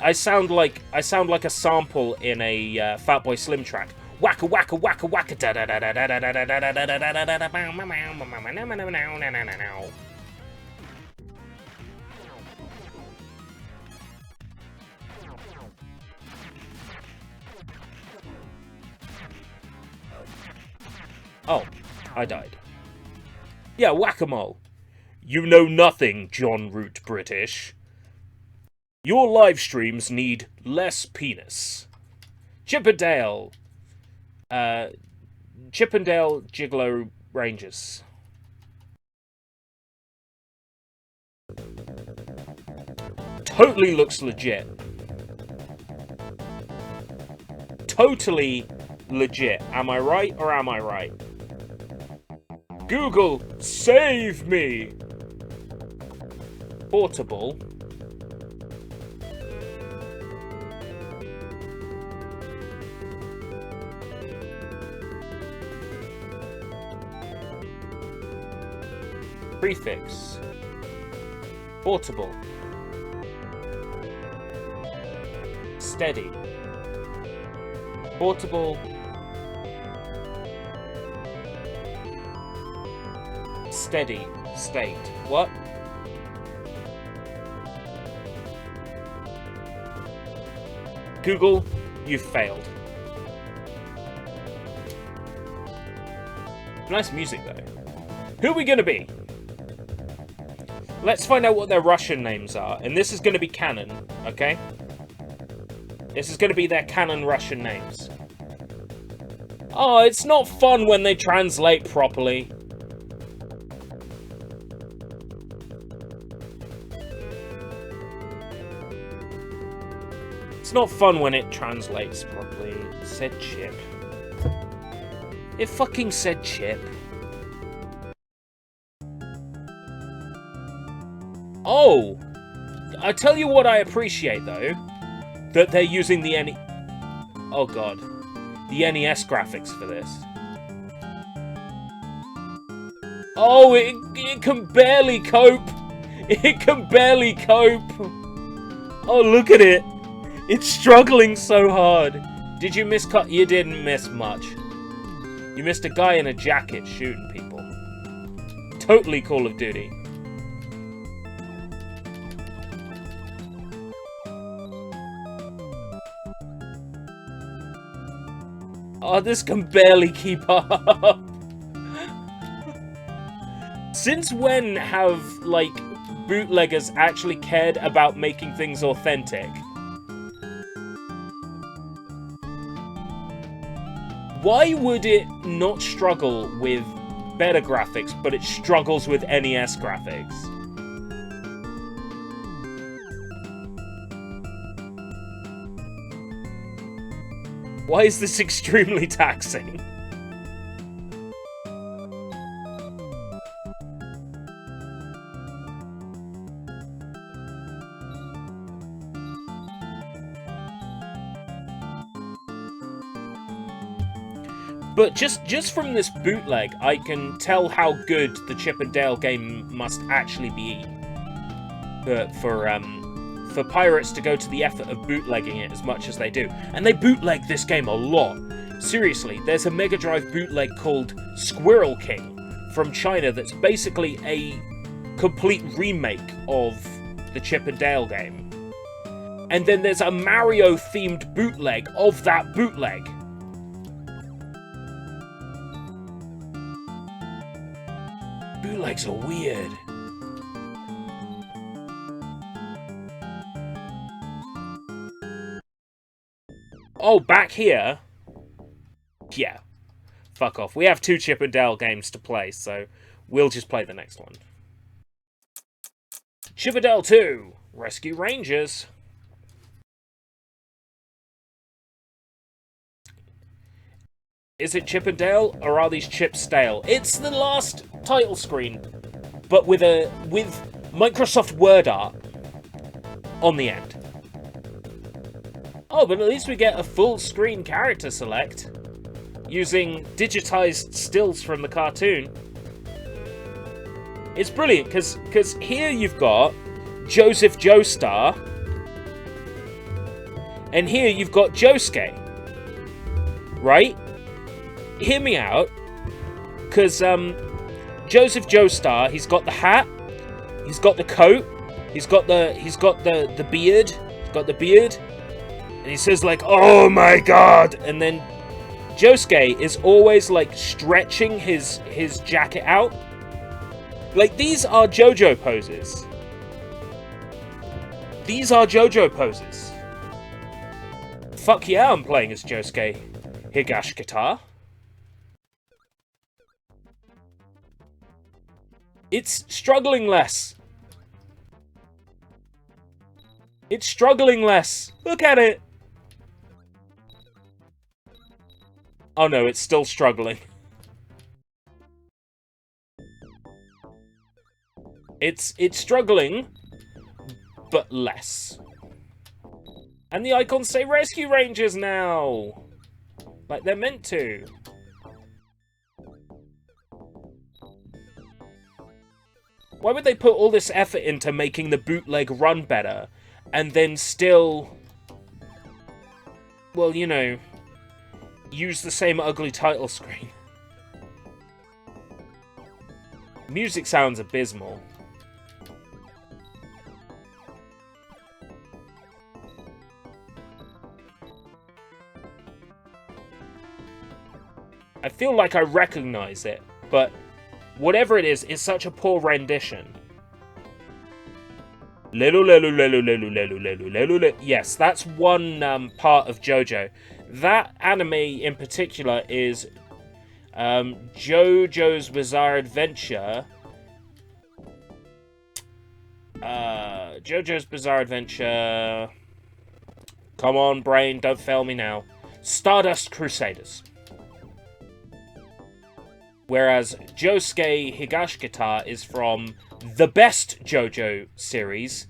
I sound like a sample in a Fatboy Slim track. Wacka wacka wacka wacka da da da da da da da da da da da da da. Oh, I died. Yeah, whack-a-mole. You know nothing, John Root British. Your live streams need less penis. Chippendale Gigolo Rangers. Totally looks legit. Totally legit. Am I right or am I right? Google, save me! Portable. Prefix. Portable. Steady. Portable. Steady. State. What? Google, you've failed. Nice music, though. Who are we gonna be? Let's find out what their Russian names are, and this is gonna be canon, okay? This is gonna be their canon Russian names. Oh, it's not fun when they translate properly. It's not fun when it translates properly. It said chip. It fucking said chip. Oh! I tell you what I appreciate, though. That they're using the Oh god. The NES graphics for this. Oh, it can barely cope! It can barely cope! Oh, look at it! It's struggling so hard. Did you miss cut? You didn't miss much. You missed a guy in a jacket shooting people. Totally Call of Duty. Oh, this can barely keep up. Since when have, like, bootleggers actually cared about making things authentic? Why would it not struggle with better graphics, but it struggles with NES graphics? Why is this extremely taxing? But just from this bootleg, I can tell how good the Chip and Dale game must actually be. For pirates to go to the effort of bootlegging it as much as they do. And they bootleg this game a lot. Seriously, there's a Mega Drive bootleg called Squirrel King from China that's basically a complete remake of the Chip and Dale game. And then there's a Mario-themed bootleg of that bootleg. Bootlegs are weird. Oh, back here? Yeah. Fuck off. We have 2 Chip and Dale games to play, so we'll just play the next one. Chip and Dale 2, Rescue Rangers. Is it Chip and Dale, or are these chips stale? It's the last title screen, but with Microsoft Word art on the end. Oh, but at least we get a full screen character select using digitized stills from the cartoon. It's brilliant, because here you've got Joseph Joestar, and here you've got Josuke, right? Hear me out, because Joseph Joestar, he's got the hat, he's got the coat, he's got the beard, and he says like, "Oh my god!" And then Josuke is always like stretching his jacket out. Like, these are JoJo poses. These are JoJo poses. Fuck yeah, I'm playing as Josuke Higashikata. It's struggling less. It's struggling less. Look at it. Oh no, it's still struggling. It's struggling, but less. And the icons say Rescue Rangers now! Like they're meant to. Why would they put all this effort into making the bootleg run better, and then still, well, you know, use the same ugly title screen? Music sounds abysmal. I feel like I recognize it, but whatever it is, it's such a poor rendition. Yes, that's one part of JoJo. That anime in particular is JoJo's Bizarre Adventure. JoJo's Bizarre Adventure. Come on, brain, don't fail me now. Stardust Crusaders. Whereas Josuke Higashikata is from the best JoJo series,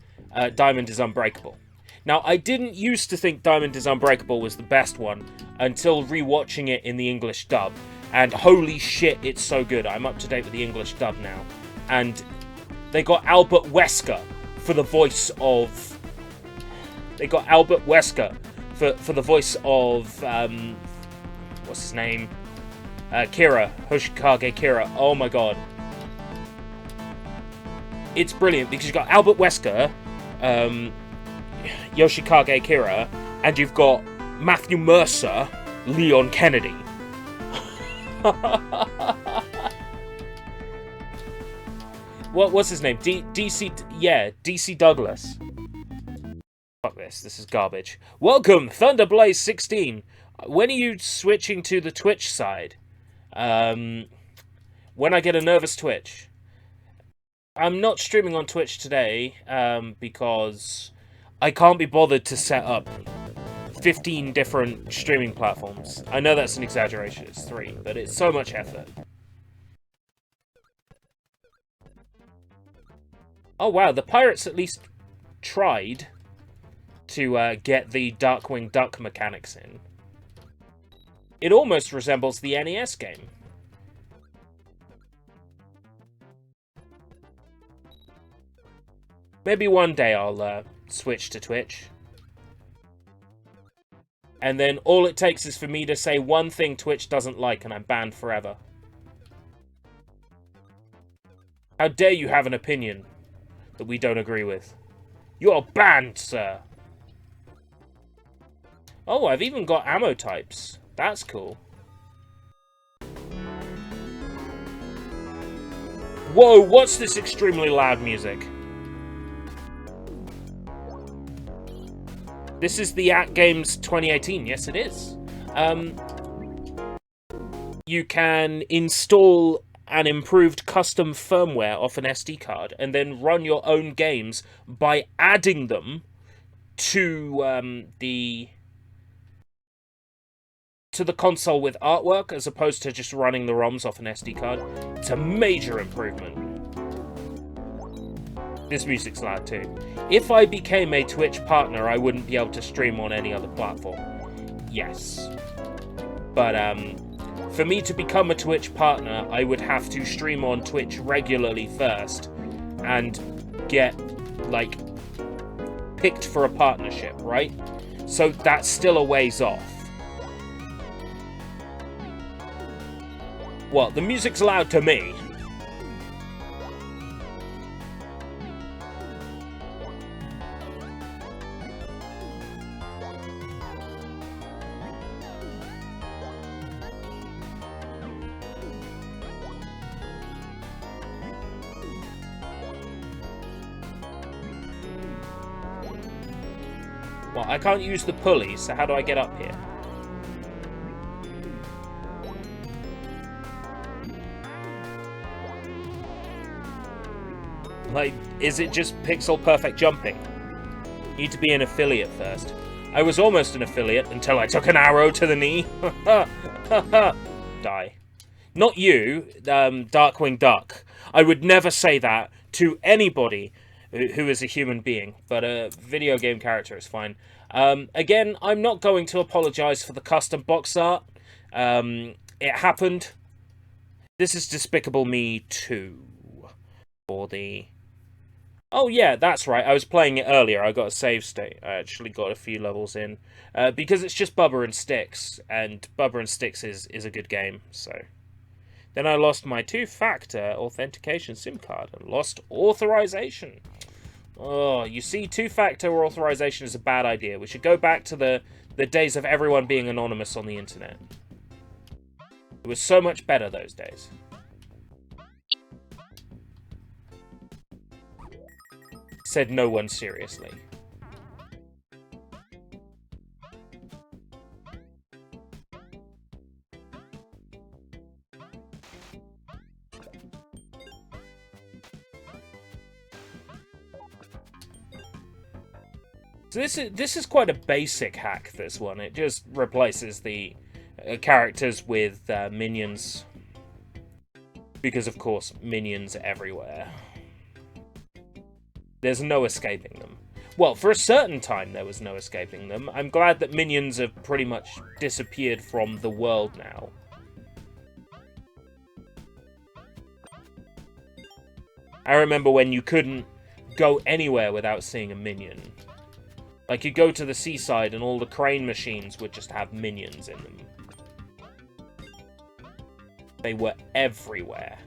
Diamond is Unbreakable. Now, I didn't used to think Diamond is Unbreakable was the best one until rewatching it in the English dub. And holy shit, it's so good. I'm up to date with the English dub now. And they got Albert Wesker for the voice of... for the voice of... what's his name? Kira. Hoshikage Kira. Oh my god. It's brilliant because you've got Albert Wesker, Yoshikage Kira, and you've got Matthew Mercer, Leon Kennedy. What's his name? DC Douglas. Fuck this. This is garbage. Welcome, Thunderblaze16. When are you switching to the Twitch side? When I get a nervous Twitch. I'm not streaming on Twitch today, because I can't be bothered to set up 15 different streaming platforms. I know that's an exaggeration, it's 3, but it's so much effort. Oh wow, the pirates at least tried to get the Darkwing Duck mechanics in. It almost resembles the NES game. Maybe one day I'll switch to Twitch. And then all it takes is for me to say one thing Twitch doesn't like and I'm banned forever. How dare you have an opinion that we don't agree with? You're banned, sir! Oh, I've even got ammo types. That's cool. Whoa, what's this extremely loud music? This is the At Games 2018. Yes, it is. You can install an improved custom firmware off an SD card and then run your own games by adding them to the console with artwork as opposed to just running the ROMs off an SD card. It's a major improvement. This music's loud too. If I became a Twitch partner, I wouldn't be able to stream on any other platform. Yes. But, for me to become a Twitch partner, I would have to stream on Twitch regularly first and get, like, picked for a partnership, right? So that's still a ways off. Well, the music's loud to me. Well, I can't use the pulley, so how do I get up here? Like, is it just pixel perfect jumping? Need to be an affiliate first. I was almost an affiliate until I took an arrow to the knee. Die. Not you, Darkwing Duck. I would never say that to anybody who is a human being, but a video game character is fine. Again, I'm not going to apologize for the custom box art. It happened. This is Despicable Me 2. For the... Oh yeah, that's right, I was playing it earlier, I got a save state. I actually got a few levels in. Because it's just Bubba and Sticks, and Bubba and Sticks is a good game, so... Then I lost my 2-factor authentication SIM card and lost authorization. Oh, you see, 2-factor authorization is a bad idea. We should go back to the days of everyone being anonymous on the internet. It was so much better those days. Said no one seriously. So this is quite a basic hack, this one. It just replaces the characters with minions. Because, of course, minions everywhere. There's no escaping them. Well, for a certain time there was no escaping them. I'm glad that minions have pretty much disappeared from the world now. I remember when you couldn't go anywhere without seeing a minion. Like, you go to the seaside and all the crane machines would just have minions in them. They were everywhere.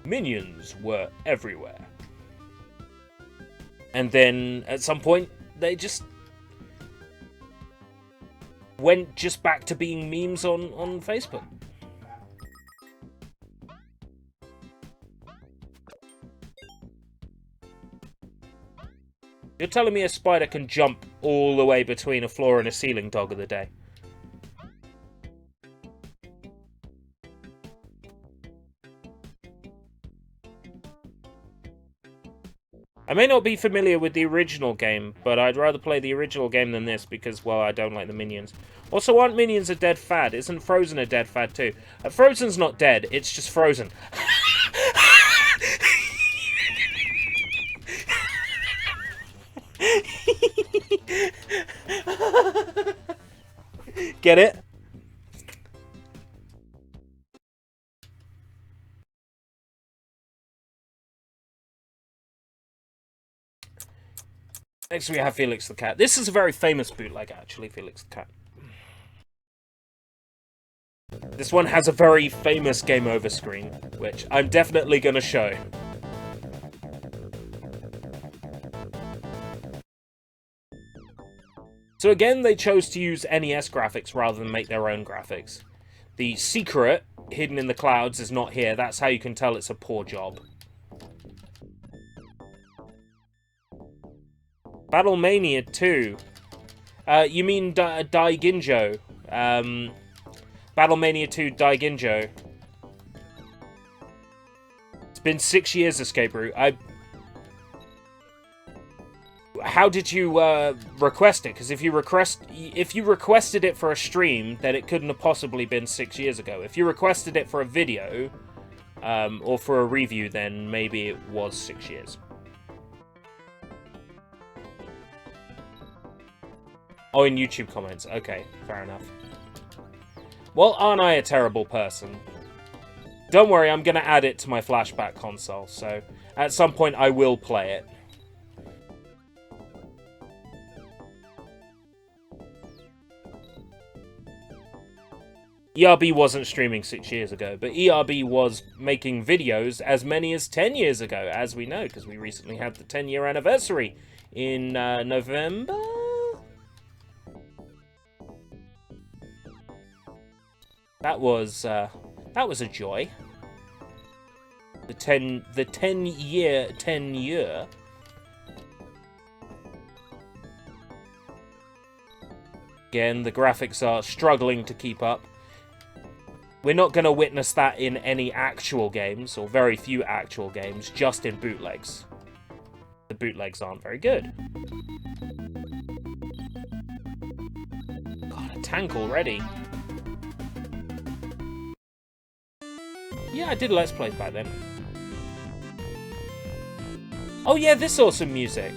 Minions were everywhere. And then, at some point, they just... went just back to being memes on Facebook. You're telling me a spider can jump all the way between a floor and a ceiling, dog of the day? I may not be familiar with the original game, but I'd rather play the original game than this because, well, I don't like the minions. Also, aren't minions a dead fad? Isn't Frozen a dead fad too? Frozen's not dead, it's just frozen. Get it? Next we have Felix the Cat. This is a very famous bootleg, actually, Felix the Cat. This one has a very famous game over screen, which I'm definitely going to show. So again, they chose to use NES graphics rather than make their own graphics. The secret, hidden in the clouds, is not here. That's how you can tell it's a poor job. Battlemania 2. You mean Daiginjo. Battlemania 2 Daiginjo. It's been 6 years, Escape Route. How did you request it? Because if you requested it for a stream, then it couldn't have possibly been 6 years ago. If you requested it for a video, or for a review, then maybe it was 6 years. Oh, in YouTube comments. Okay, fair enough. Well, aren't I a terrible person? Don't worry, I'm going to add it to my Flashback console, so at some point I will play it. ERB wasn't streaming 6 years ago, but ERB was making videos as many as 10 years ago, as we know, because we recently had the 10-year anniversary in November? That was a joy. The 10 year. Again, the graphics are struggling to keep up. We're not going to witness that in any actual games, or very few actual games, just in bootlegs. The bootlegs aren't very good. God, a tank already. Yeah, I did Let's Plays back then. Oh yeah, this awesome music.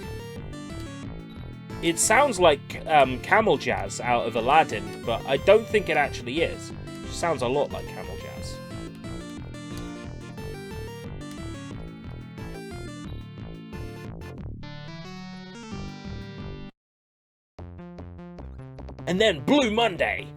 It sounds like camel jazz out of Aladdin, but I don't think it actually is. It sounds a lot like camel jazz. And then Blue Monday.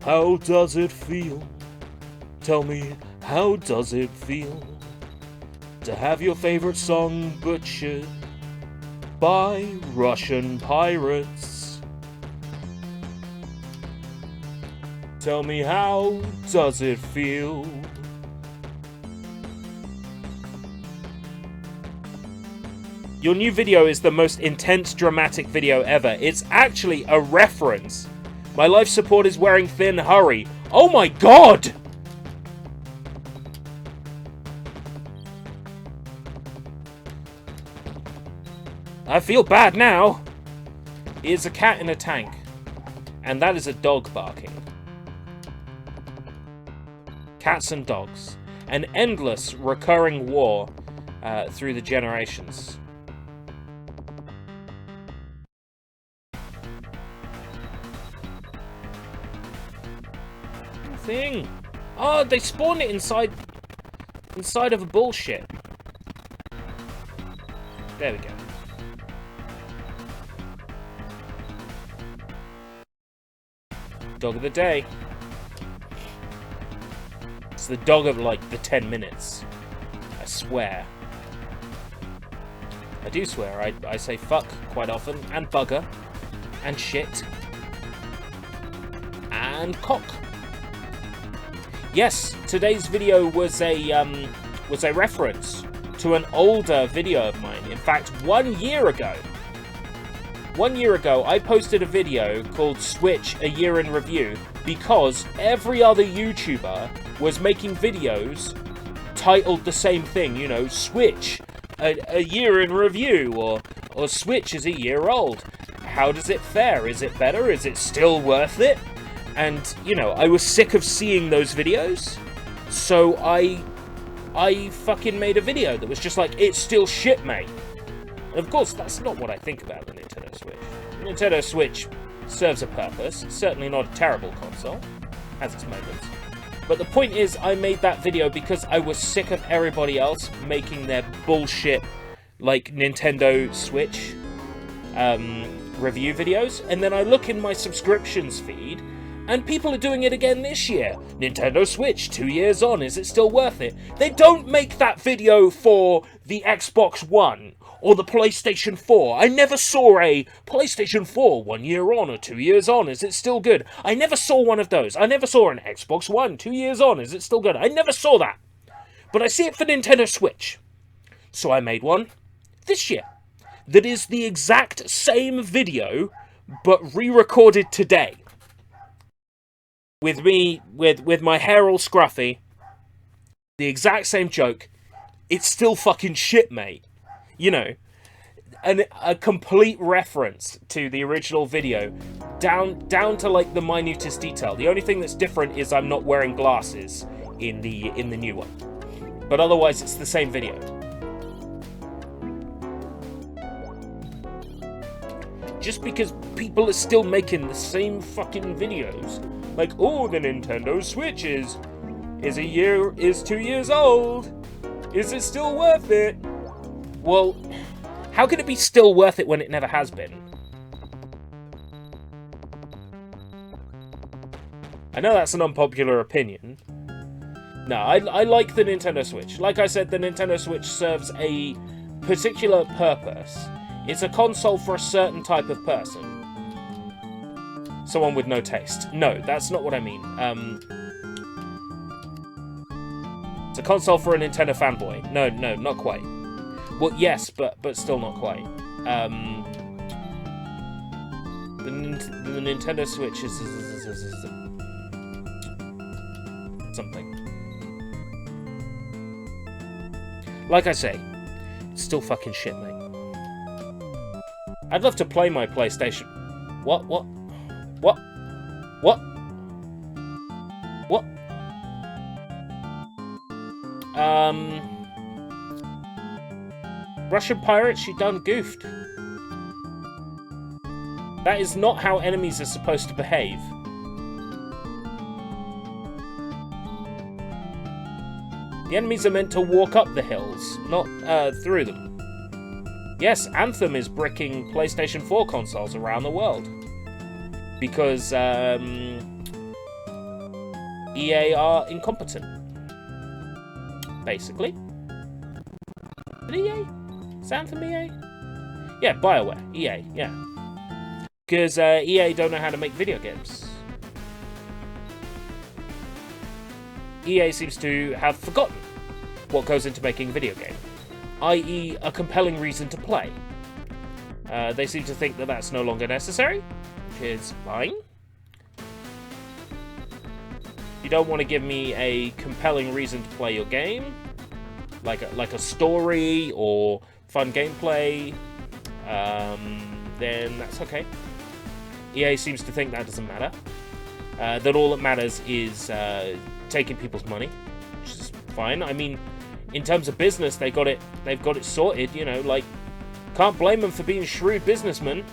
How does it feel? Tell me, how does it feel to have your favorite song butchered by Russian pirates? Tell me, how does it feel? Your new video is the most intense, dramatic video ever. It's actually a reference. My life support is wearing thin, hurry. Oh my god! I feel bad now. He is a cat in a tank. And that is a dog barking. Cats and dogs. An endless, recurring war through the generations. Thing. Oh, they spawned it inside of a bullshit. There we go. Dog of the day. It's the dog of, like, the 10 minutes. I swear. I do swear. I say fuck quite often, and bugger, and shit, and cock. Yes, today's video was a reference to an older video of mine. In fact, 1 year ago. 1 year ago, I posted a video called Switch A Year in Review because every other YouTuber was making videos titled the same thing, you know, Switch a year in review, or Switch is a year old. How does it fare? Is it better? Is it still worth it? And, you know, I was sick of seeing those videos, so I fucking made a video that was just like, it's still shit, mate. And of course, that's not what I think about the Nintendo Switch. The Nintendo Switch serves a purpose. It's certainly not a terrible console. Has its moments. But the point is, I made that video because I was sick of everybody else making their bullshit, like, Nintendo Switch review videos. And then I look in my subscriptions feed, and people are doing it again this year. Nintendo Switch, 2 years on, is it still worth it? They don't make that video for the Xbox One or the PlayStation 4. I never saw a PlayStation 4 1 year on or 2 years on, is it still good? I never saw one of those. I never saw an Xbox One 2 years on, is it still good? I never saw that. But I see it for Nintendo Switch. So I made one this year that is the exact same video, but re-recorded today. With me, with my hair all scruffy, the exact same joke. It's still fucking shit, mate. You know, a complete reference to the original video, down to like the minutest detail. The only thing that's different is I'm not wearing glasses in the new one, but otherwise it's the same video. Just because people are still making the same fucking videos, like, oh, the Nintendo Switch is 2 years old. Is it still worth it? Well, how can it be still worth it when it never has been? I know that's an unpopular opinion. No, I like the Nintendo Switch. Like I said, the Nintendo Switch serves a particular purpose. It's a console for a certain type of person. Someone with no taste. No, that's not what I mean. It's a console for a Nintendo fanboy. No, not quite. Well, yes, but still not quite. The Nintendo Switch is something. Like I say, it's still fucking shit, mate. I'd love to play my PlayStation. What? Russian pirate, she done goofed. That is not how enemies are supposed to behave. The enemies are meant to walk up the hills, not through them. Yes, Anthem is bricking PlayStation 4 consoles around the world. Because EA are incompetent. Basically. Is it EA? Is Anthem EA? Yeah, BioWare. EA, yeah. Because EA don't know how to make video games. EA seems to have forgotten what goes into making a video game, i.e. a compelling reason to play. They seem to think that that's no longer necessary, which is fine. You don't want to give me a compelling reason to play your game, like a story or fun gameplay, then that's okay. EA seems to think that doesn't matter. That all that matters is taking people's money, which is fine. I mean, in terms of business, they've got it sorted. You know, like, can't blame them for being shrewd businessmen.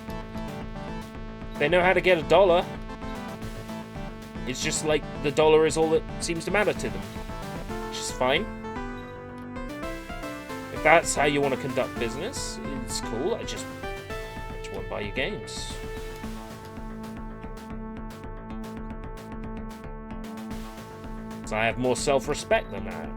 They know how to get a dollar. It's just like the dollar is all that seems to matter to them, which is fine. If that's how you want to conduct business, it's cool. I just want to buy your games. So I have more self-respect than that.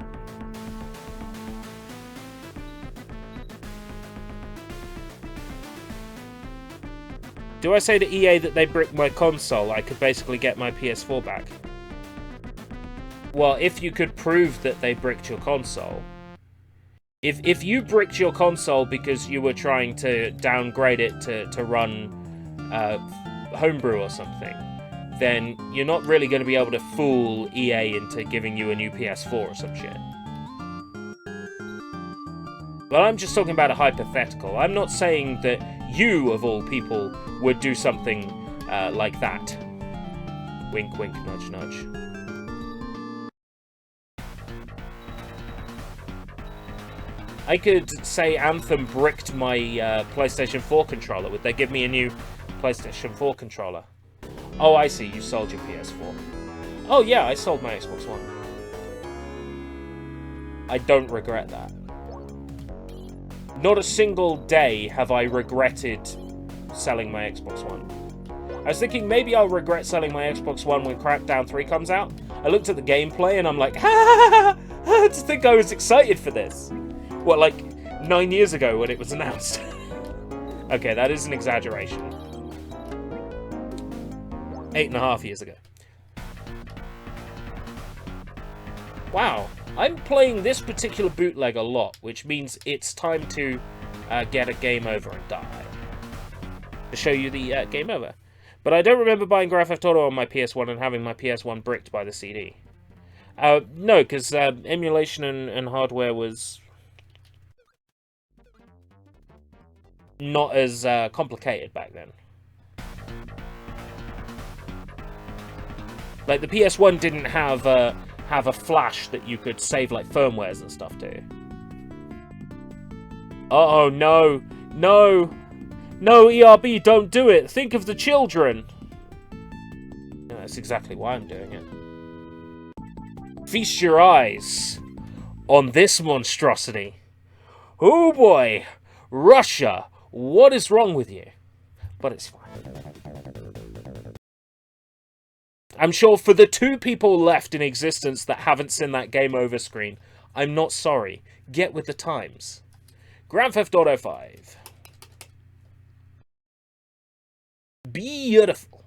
Do I say to EA that they bricked my console, I could basically get my PS4 back? Well, if you could prove that they bricked your console. If you bricked your console because you were trying to downgrade it to run homebrew or something, then you're not really going to be able to fool EA into giving you a new PS4 or some shit. But I'm just talking about a hypothetical. I'm not saying that you, of all people, would do something like that. Wink, wink, nudge, nudge. I could say Anthem bricked my PlayStation 4 controller. Would they give me a new PlayStation 4 controller? Oh, I see. You sold your PS4. Oh, yeah, I sold my Xbox One. I don't regret that. Not a single day have I regretted selling my Xbox One. I was thinking maybe I'll regret selling my Xbox One when Crackdown 3 comes out. I looked at the gameplay and I'm like, ha! To think I was excited for this. What, like 9 years ago when it was announced? Okay, that is an exaggeration. 8.5 years ago. Wow, I'm playing this particular bootleg a lot, which means it's time to get a game over and die. To show you the game over. But I don't remember buying Grand Theft Auto on my PS1 and having my PS1 bricked by the CD. No, because emulation and hardware was not as complicated back then. Like, the PS1 didn't have a flash that you could save, like, firmwares and stuff to. Uh-oh, no. No! No, ERB, don't do it! Think of the children! Yeah, that's exactly why I'm doing it. Feast your eyes on this monstrosity. Oh boy! Russia! What is wrong with you? But it's fine. I'm sure for the 2 people left in existence that haven't seen that game over screen, I'm not sorry. Get with the times. Grand Theft Auto 5. Beautiful.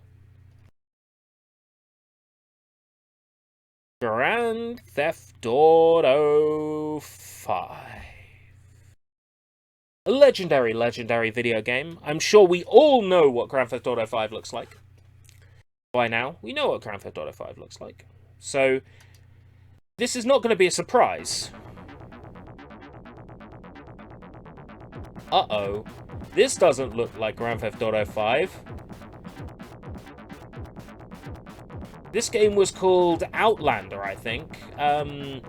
Grand Theft Auto 5. A legendary video game. I'm sure we all know what Grand Theft Auto 5 looks like. By now, we know what Grand Theft Auto 5 looks like. So, this is not going to be a surprise. Uh-oh. This doesn't look like Grand Theft Auto 5. This game was called Outlander, I think. I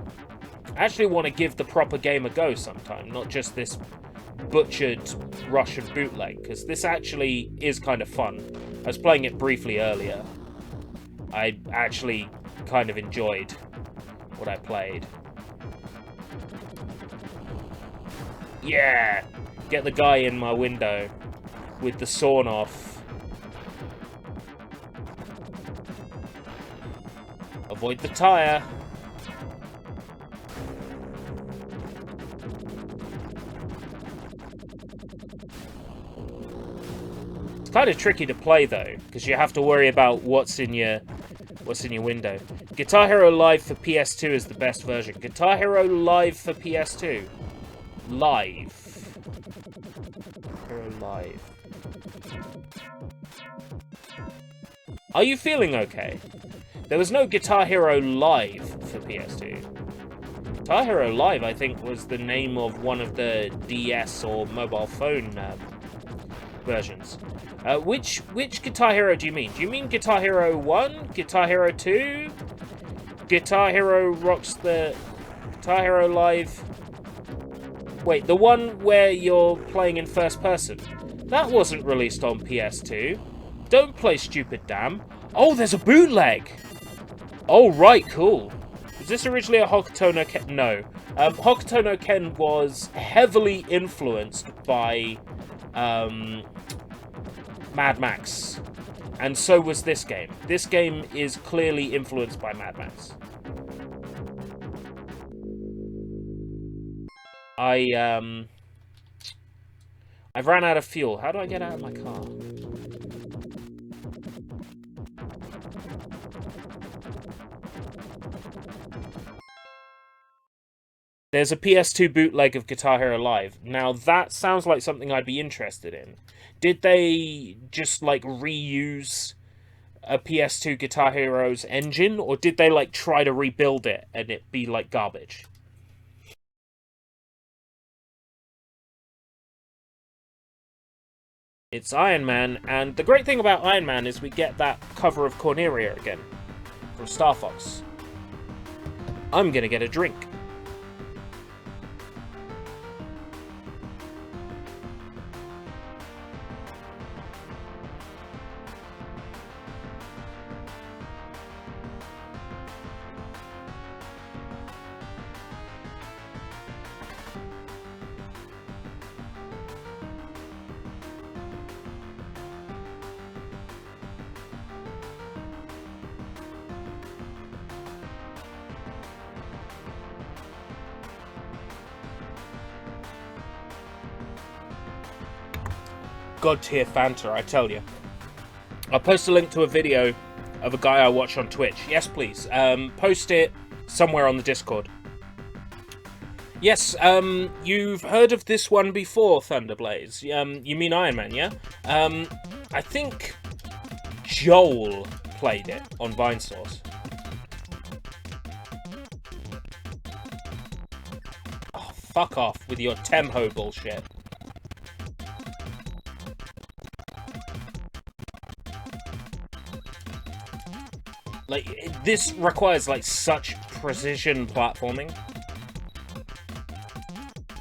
actually want to give the proper game a go sometime, not just this butchered Russian bootleg, because this actually is kind of fun. I was playing it briefly earlier. I actually kind of enjoyed what I played. Yeah! Get the guy in my window with the sawn off. Avoid the tire. It's kind of tricky to play though, because you have to worry about what's in your window. Guitar Hero Live for PS2 is the best version. Guitar Hero Live for PS2. Live. Hero Live. Are you feeling okay? There was no Guitar Hero Live for PS2. Guitar Hero Live, I think, was the name of one of the DS or mobile phone versions. Which Guitar Hero do you mean? Do you mean Guitar Hero 1? Guitar Hero 2? Guitar Hero Rocks the... Guitar Hero Live... Wait, the one where you're playing in first person? That wasn't released on PS2. Don't play stupid, damn. Oh, there's a bootleg! Oh, right, cool. Was this originally a Hokuto no Ken? No. Hokuto no Ken was heavily influenced by... Mad Max. And so was this game. This game is clearly influenced by Mad Max. I've ran out of fuel. How do I get out of my car? There's a PS2 bootleg of Guitar Hero Live. Now, that sounds like something I'd be interested in. Did they just, like, reuse a PS2 Guitar Hero's engine? Or did they, like, try to rebuild it and it be, like, garbage? It's Iron Man, and the great thing about Iron Man is we get that cover of Corneria again. From Star Fox. I'm gonna get a drink. God tier Fanta, I tell you. I'll post a link to a video of a guy I watch on Twitch. Yes, please. Post it somewhere on the Discord. Yes, you've heard of this one before, Thunderblaze. You mean Iron Man, yeah? I think Joel played it on Vinesource. Oh, fuck off with your Temho bullshit. Like, this requires, like, such precision platforming.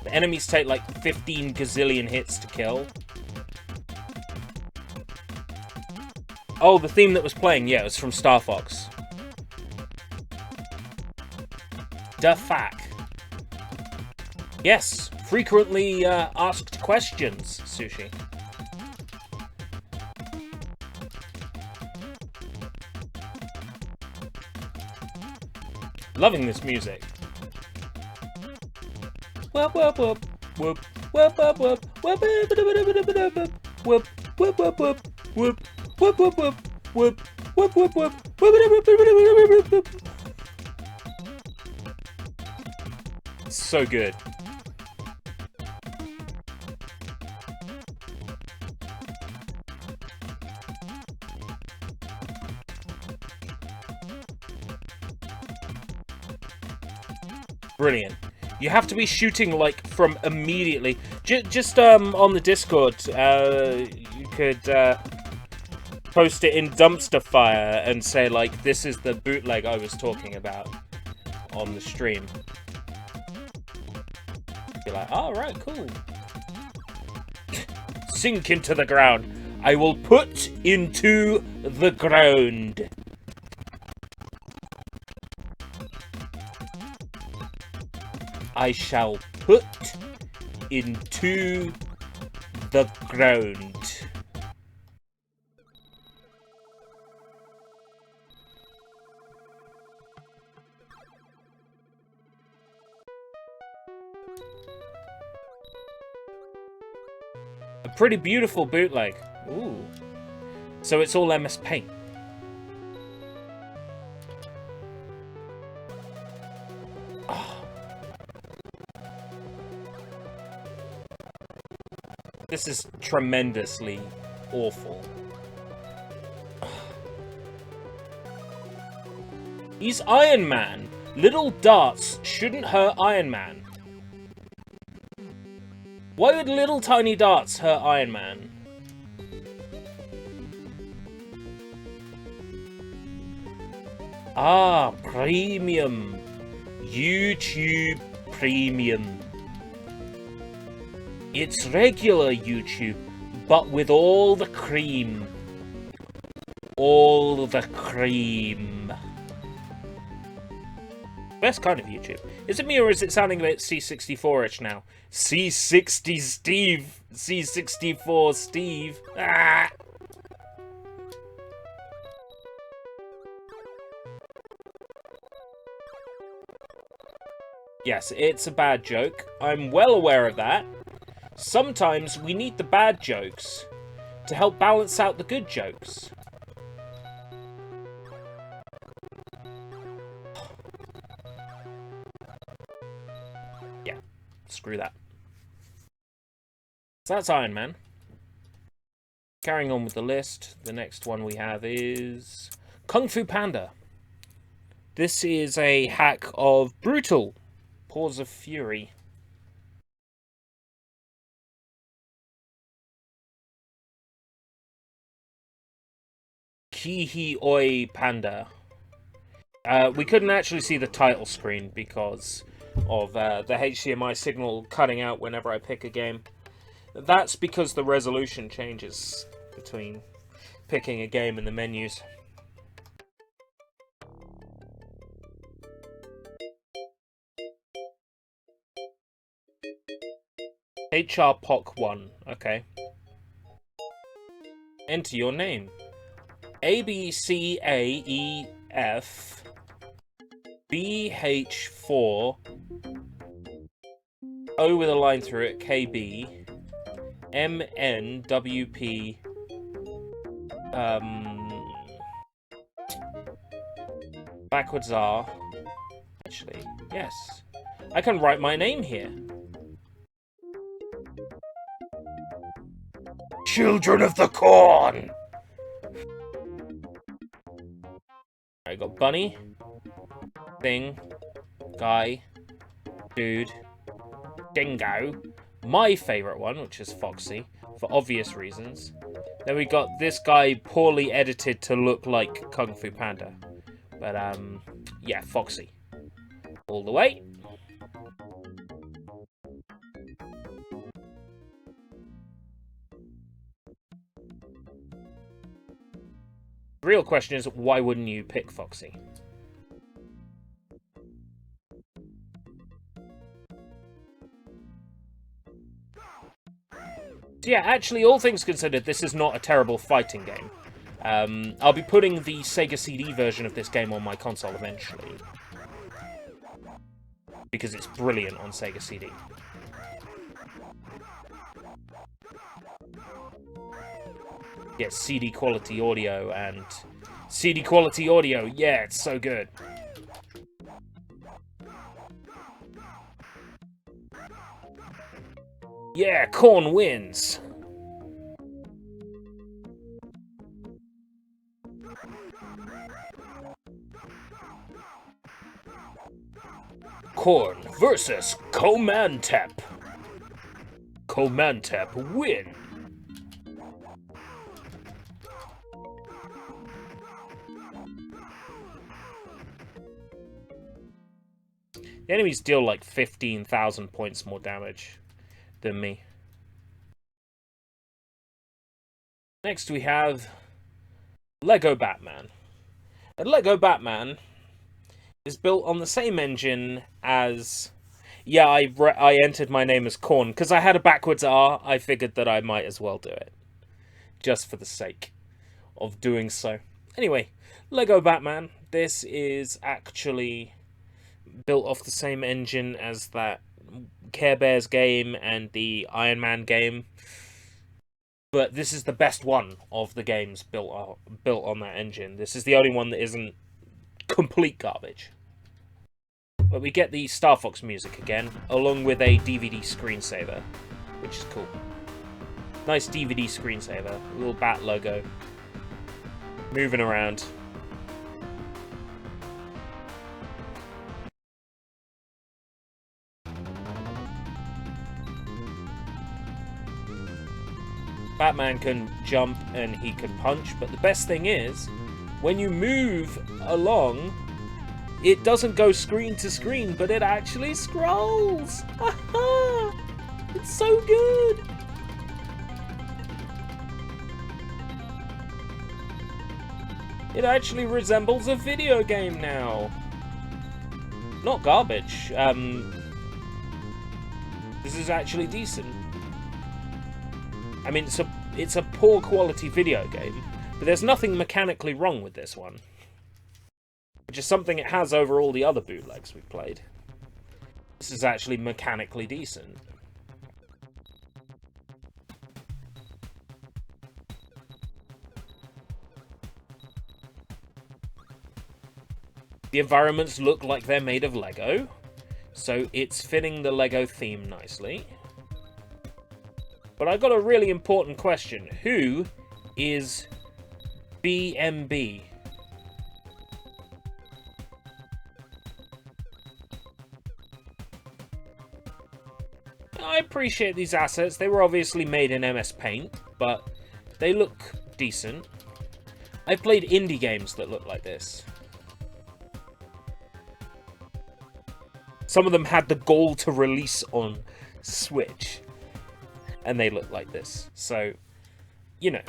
The enemies take, like, 15 gazillion hits to kill. Oh, the theme that was playing, yeah, it was from Star Fox. Da fuck. Yes, frequently asked questions, Sushi. Loving this music. Whoop whoop whoop whoop whoop whoop whoop whoop whoop whoop whoop whoop whoop whoop whoop whoop whoop whoop whoop. So good. Brilliant. You have to be shooting, like, from immediately. Just on the Discord, you could post it in Dumpster Fire and say, like, this is the bootleg I was talking about on the stream. Be like, oh, right, cool. Sink into the ground. I will put into the ground. I shall put into the ground. A pretty beautiful bootleg. Ooh. So it's all MS Paint. This is tremendously awful. He's Iron Man. Little darts shouldn't hurt Iron Man. Why would little tiny darts hurt Iron Man? Ah, premium. YouTube Premium. It's regular YouTube, but with all the cream. All the cream. Best kind of YouTube. Is it me or is it sounding a bit C64-ish now? C60 Steve! C64 Steve! Ah! Yes, it's a bad joke. I'm well aware of that. Sometimes we need the bad jokes to help balance out the good jokes. Yeah, screw that. So that's Iron Man. Carrying on with the list, the next one we have is Kung Fu Panda. This is a hack of Brutal, Paws of Fury. Kihi Oi Panda. We couldn't actually see the title screen because of the HDMI signal cutting out whenever I pick a game. That's because the resolution changes between picking a game in the menus. HR POC 1, okay. Enter your name. ABCAEF BH4 O with a line through it, KB MNWP backwards R. Actually, yes. I can write my name here. Children of the Corn! I got Bunny, Thing, Guy, Dude, Dingo, my favourite one, which is Foxy, for obvious reasons. Then we got this guy poorly edited to look like Kung Fu Panda. But, yeah, Foxy. All the way. The real question is, why wouldn't you pick Foxy? So yeah, actually, all things considered, this is not a terrible fighting game. I'll be putting the Sega CD version of this game on my console eventually. Because it's brilliant on Sega CD. Get CD quality audio, and CD quality audio, yeah, it's so good. Yeah, Corn wins. Corn versus Comantep. Comantep win. The enemies deal like 15,000 points more damage than me. Next we have Lego Batman. And Lego Batman is built on the same engine as... Yeah, I entered my name as Corn. Because I had a backwards R, I figured that I might as well do it. Just for the sake of doing so. Anyway, Lego Batman. This is actually built off the same engine as that Care Bears game and the Iron Man game. But this is the best one of the games built on that engine. This is the only one that isn't complete garbage. But we get the Star Fox music again, along with a DVD screensaver, which is cool. Nice DVD screensaver, little bat logo, moving around. Batman can jump and he can punch, but the best thing is, when you move along, it doesn't go screen to screen, but it actually scrolls! It's so good! It actually resembles a video game now. Not garbage. This is actually decent. I mean, it's a poor quality video game, but there's nothing mechanically wrong with this one. Which is something it has over all the other bootlegs we've played. This is actually mechanically decent. The environments look like they're made of Lego, so it's fitting the Lego theme nicely. But I got a really important question. Who is BMB? I appreciate these assets. They were obviously made in MS Paint, but they look decent. I've played indie games that look like this. Some of them had the goal to release on Switch, and they look like this. So, you know,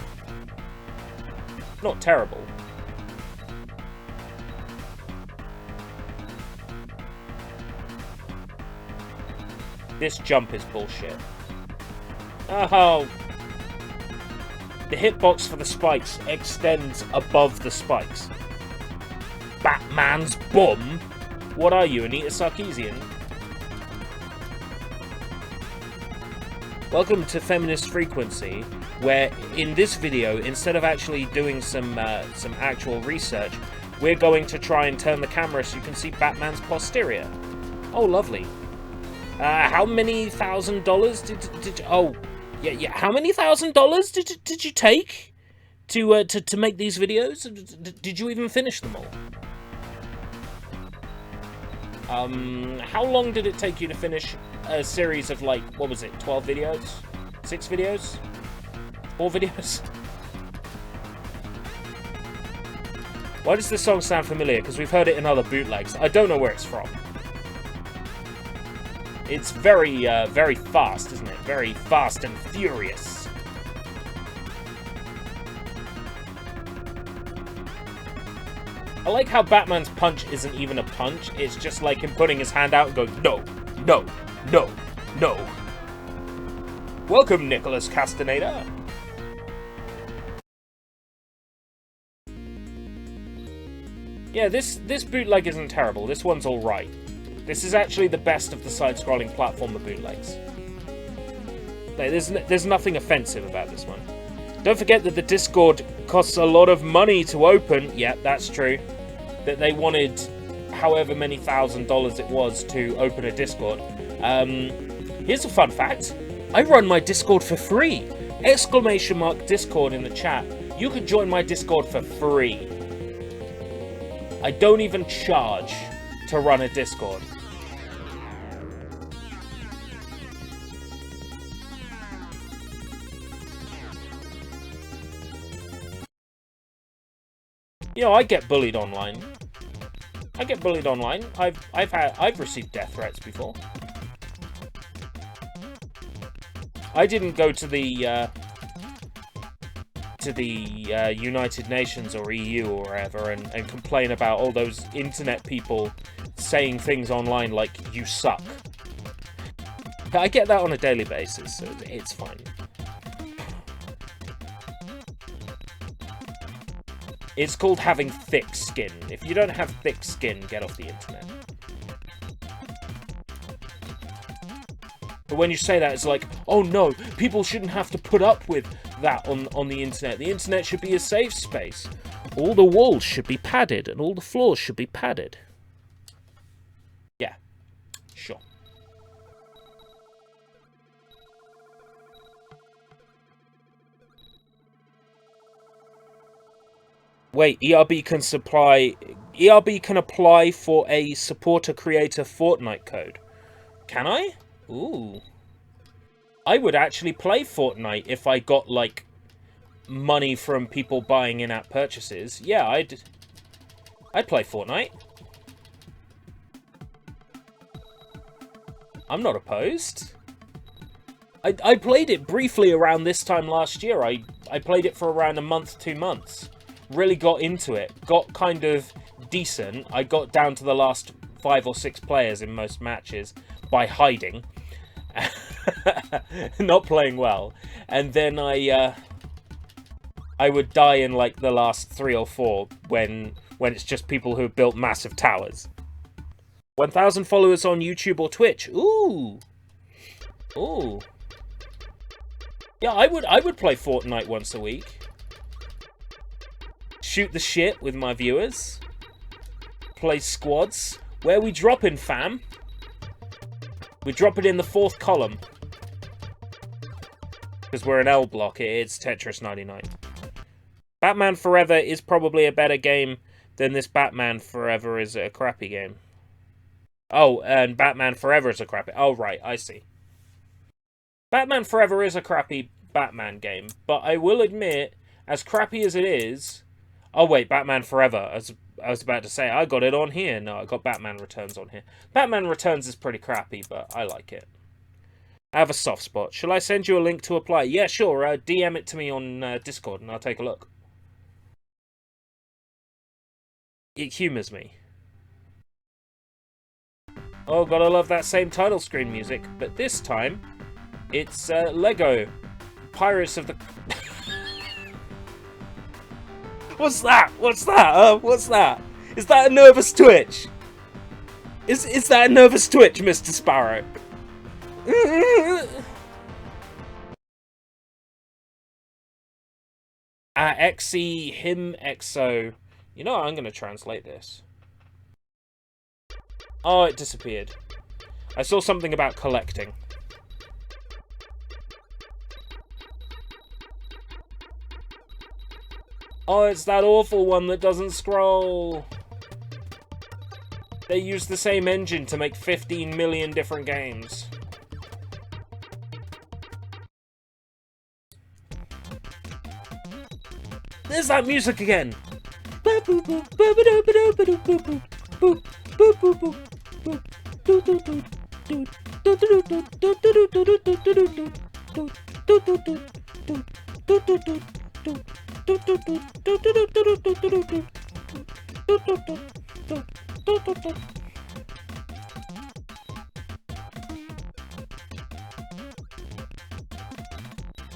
not terrible. This jump is bullshit. Oh! The hitbox for the spikes extends above the spikes. Batman's bum? What are you, Anita Sarkeesian? Welcome to Feminist Frequency, where in this video, instead of actually doing some actual research, we're going to try and turn the camera so you can see Batman's posterior. Oh, lovely. How many $1,000 did oh, yeah, how many $1,000 did you take to make these videos? Did you even finish them all? How long did it take you to finish a series of, like, what was it, 12 videos? 6 videos? 4 videos? Why does this song sound familiar? Because we've heard it in other bootlegs. I don't know where it's from. It's very, very fast, isn't it? Very fast and furious. I like how Batman's punch isn't even a punch. It's just like him putting his hand out and going, no, no, no, no. Welcome, Nicholas Castaneda. Yeah, this bootleg isn't terrible. This one's alright. This is actually the best of the side-scrolling platformer bootlegs. There's nothing offensive about this one. Don't forget that the Discord costs a lot of money to open. Yeah, that's true. That they wanted however many $1,000 it was to open a Discord. Here's a fun fact. I run my Discord for free. ! Discord in the chat. You can join my Discord for free. I don't even charge to run a Discord. You know, I get bullied online. I get bullied online. I've received death threats before. I didn't go to the United Nations or EU or wherever and complain about all those internet people saying things online like, you suck. I get that on a daily basis, so it's fine. It's called having thick skin. If you don't have thick skin, get off the internet. But when you say that, it's like, oh no, people shouldn't have to put up with that on the internet. The internet should be a safe space. All the walls should be padded and all the floors should be padded. Yeah, sure. Wait, ERB can apply for a supporter creator Fortnite code. Can I? Ooh. I would actually play Fortnite if I got, like, money from people buying in-app purchases. Yeah, I'd play Fortnite. I'm not opposed. I played it briefly around this time last year. I played it for around a month, 2 months. Really got into it. Got kind of decent. I got down to the last 5 or 6 players in most matches by hiding. Not playing well. And then I would die in like the last 3 or 4 when it's just people who have built massive towers. 1,000 followers on YouTube or Twitch. Ooh. Ooh. Yeah, I would play Fortnite once a week. Shoot the shit with my viewers. Play squads. Where we dropping, fam? We drop it in the 4th column. Because we're an L block. It's Tetris 99. Batman Forever is probably a better game than this Batman Forever is a crappy game. Oh, and Batman Forever is a crappy... Oh, right, I see. Batman Forever is a crappy Batman game, but I will admit, as crappy as it is... Oh, wait, Batman Forever. As I was about to say, I got it on here. No, I got Batman Returns on here. Batman Returns is pretty crappy, but I like it. I have a soft spot. Shall I send you a link to apply? Yeah, sure. DM it to me on Discord, and I'll take a look. It humours me. Oh, gotta love that same title screen music, but this time, it's Lego Pirates of the... What's that? What's that? What's that? Is that a nervous twitch? Is that a nervous twitch, Mr. Sparrow? Xe him exo. You know, I'm gonna translate this. Oh, it disappeared. I saw something about collecting. Oh, it's that awful one that doesn't scroll. They use the same engine to make 15 million different games. There's that music again.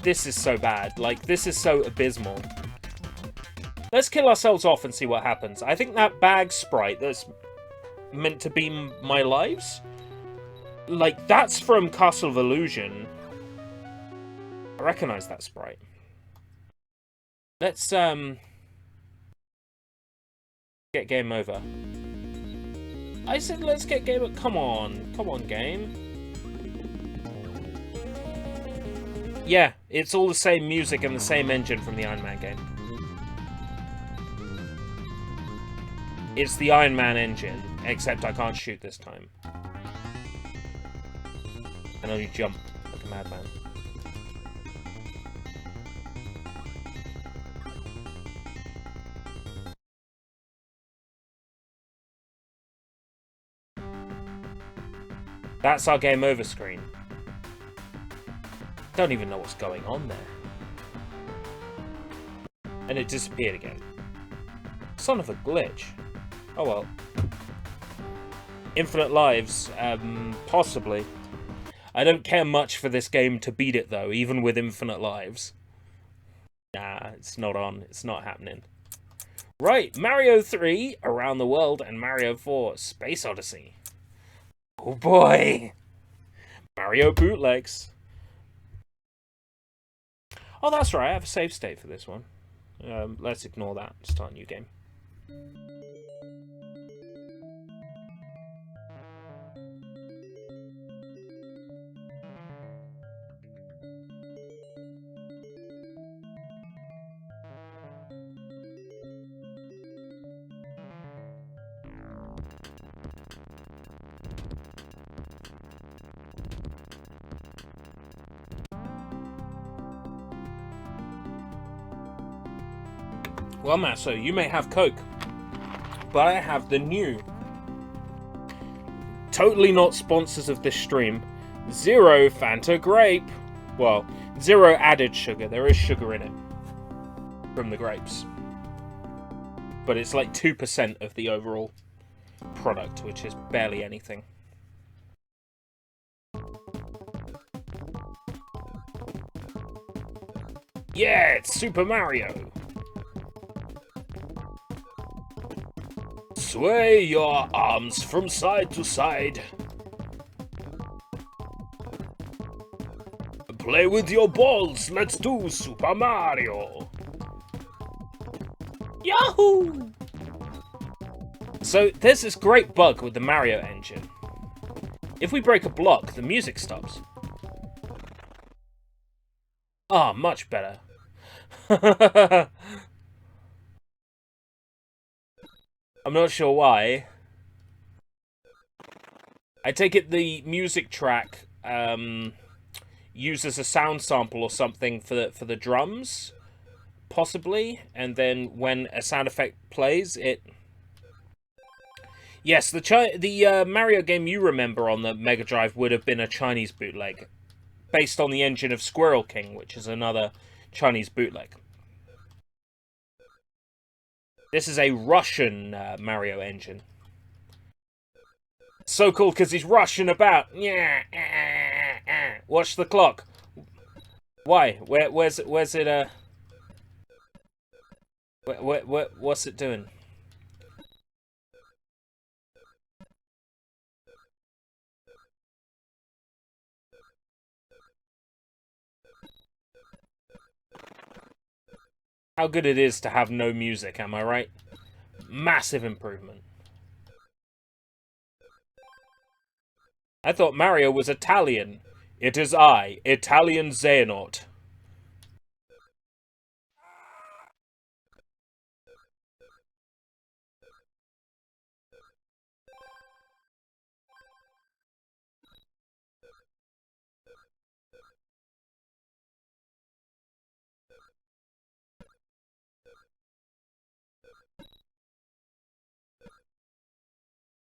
This is so bad. Like, this is so abysmal. Let's kill ourselves off and see what happens. I think that bag sprite that's meant to be my lives, like, that's from Castle of Illusion. I recognize that sprite. Let's, get game over. I said let's get game over. Come on. Come on, game. Yeah, it's all the same music and the same engine from the Iron Man game. It's the Iron Man engine, except I can't shoot this time. I can only jump like a madman. That's our game over screen. Don't even know what's going on there. And it disappeared again. Son of a glitch. Oh well. Infinite lives, possibly. I don't care much for this game to beat it though, even with infinite lives. Nah, it's not on. It's not happening. Right, Mario 3, Around the World, and Mario 4, Space Odyssey. Oh boy! Mario Bootlegs. Oh, that's right, I have a save state for this one. Let's ignore that. Start a new game. Well, Matt, so you may have Coke, but I have the new, totally not sponsors of this stream, Zero Fanta Grape. Well, zero added sugar. There is sugar in it from the grapes, but it's like 2% of the overall product, which is barely anything. Yeah, it's Super Mario. Sway your arms from side to side. Play with your balls. Let's do Super Mario. Yahoo! So there's this great bug with the Mario engine. If we break a block, the music stops. Ah, much better. I'm not sure why. I take it the music track uses a sound sample or something for the drums, possibly, and then when a sound effect plays, it. Yes, the Mario game you remember on the Mega Drive would have been a Chinese bootleg, based on the engine of Squirrel King, which is another Chinese bootleg. This is a Russian Mario engine. So cool because he's rushing about. Yeah. Watch the clock. Why? Where's it? What's it doing? How good it is to have no music, am I right? Massive improvement. I thought Mario was Italian. It is I, Italian Xehanort.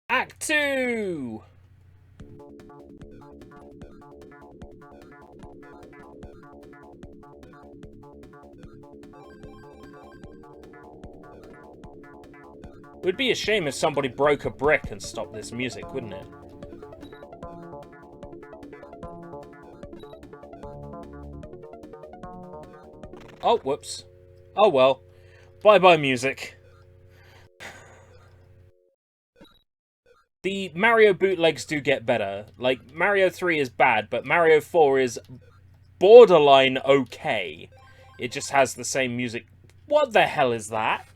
Act 2! It would be a shame if somebody broke a brick and stopped this music, wouldn't it? Oh, whoops. Oh well. Bye-bye music. The Mario bootlegs do get better. Like, Mario 3 is bad, but Mario 4 is borderline okay. It just has the same music. What the hell is that?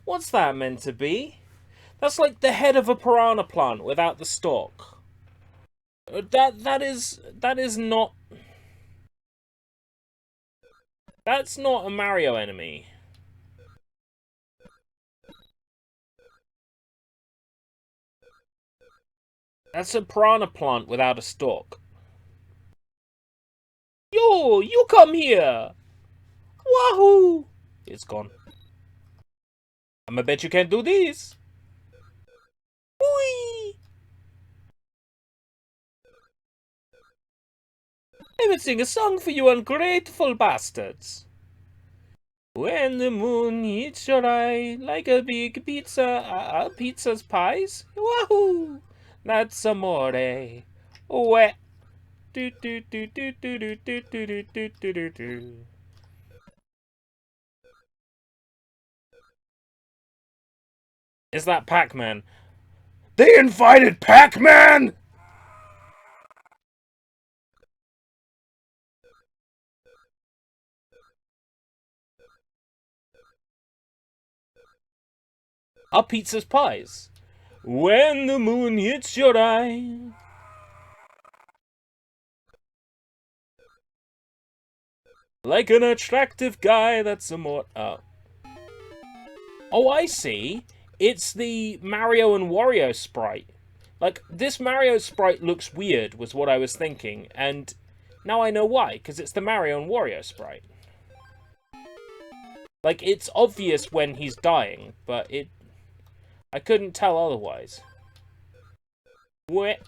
What's that meant to be? That's like the head of a piranha plant without the stalk. That is not... That's not a Mario enemy. That's a piranha plant without a stalk. Yo, you come here! Wahoo! It's gone. I'ma bet you can't do this. Whee! I will sing a song for you ungrateful bastards. When the moon hits your eye like a big pizza, pizza's pies. Wahoo! That's amore. Wet. Do do do do do do do do do do do do. Is that Pac-Man? They invited Pac-Man! Are pizzas pies? When the moon hits your eye. Like an attractive guy that's a more... Oh, I see. It's the Mario and Wario sprite. Like, this Mario sprite looks weird, was what I was thinking. And now I know why, because it's the Mario and Wario sprite. Like, it's obvious when he's dying, but I couldn't tell otherwise. What?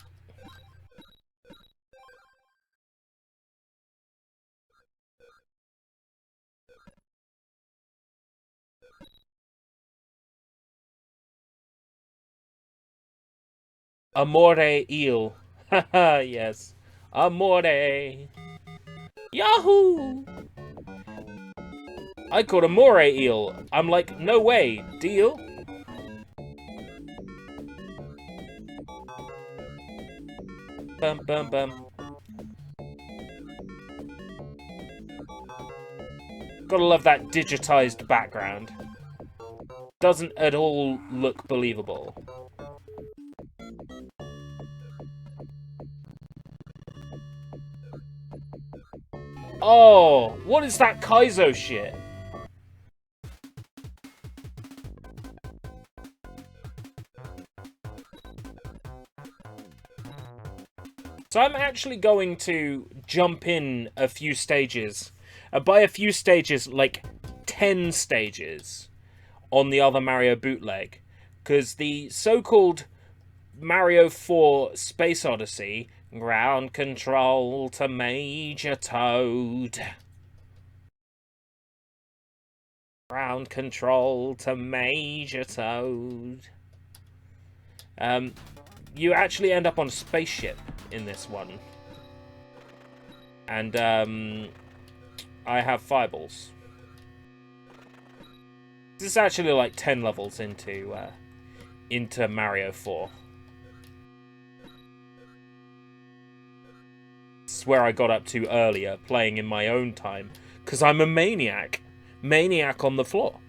Amore eel. Haha, yes. Amore. Yahoo! I caught a moray eel. I'm like, no way, deal? Bum bum bum. Gotta love that digitized background. Doesn't at all look believable. Oh, what is that Kaizo shit? So I'm actually going to jump in a few stages. By a few stages, like 10 stages on the other Mario bootleg. Because the so-called Mario 4 Space Odyssey, ground control to Major Toad. Ground control to Major Toad. You actually end up on a spaceship in this one. And, I have fireballs. This is actually like 10 levels into Mario 4. This is where I got up to earlier, playing in my own time. Because I'm a maniac. Maniac on the floor.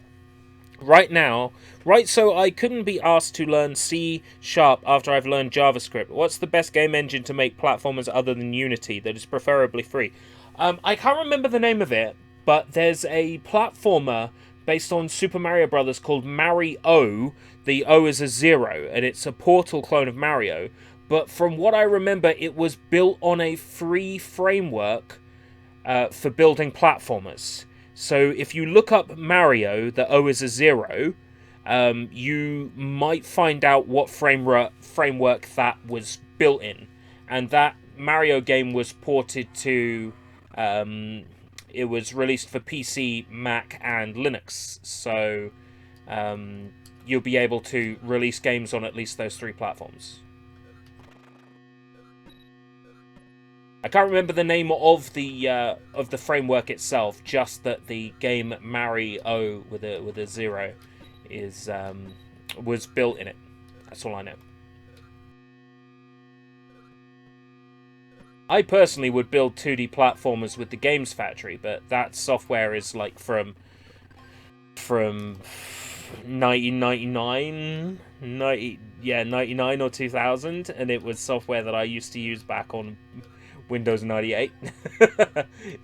Right now, so I couldn't be asked to learn C# after I've learned JavaScript. What's the best game engine to make platformers other than Unity that is preferably free? I can't remember the name of it, but there's a platformer based on Super Mario Bros. Called Mario. The O is a 0, and it's a Portal clone of Mario. But from what I remember, it was built on a free framework for building platformers. So if you look up Mario, the O is a 0, you might find out what framework that was built in. And that Mario game was ported to... it was released for PC, Mac, and Linux. So you'll be able to release games on at least those 3 platforms. I can't remember the name of the framework itself, just that the game Mario with a 0 is was built in it. That's all I know. I personally would build 2D platformers with the Games Factory, but that software is like from 1999, 99 or 2000, and it was software that I used to use back on Windows 98.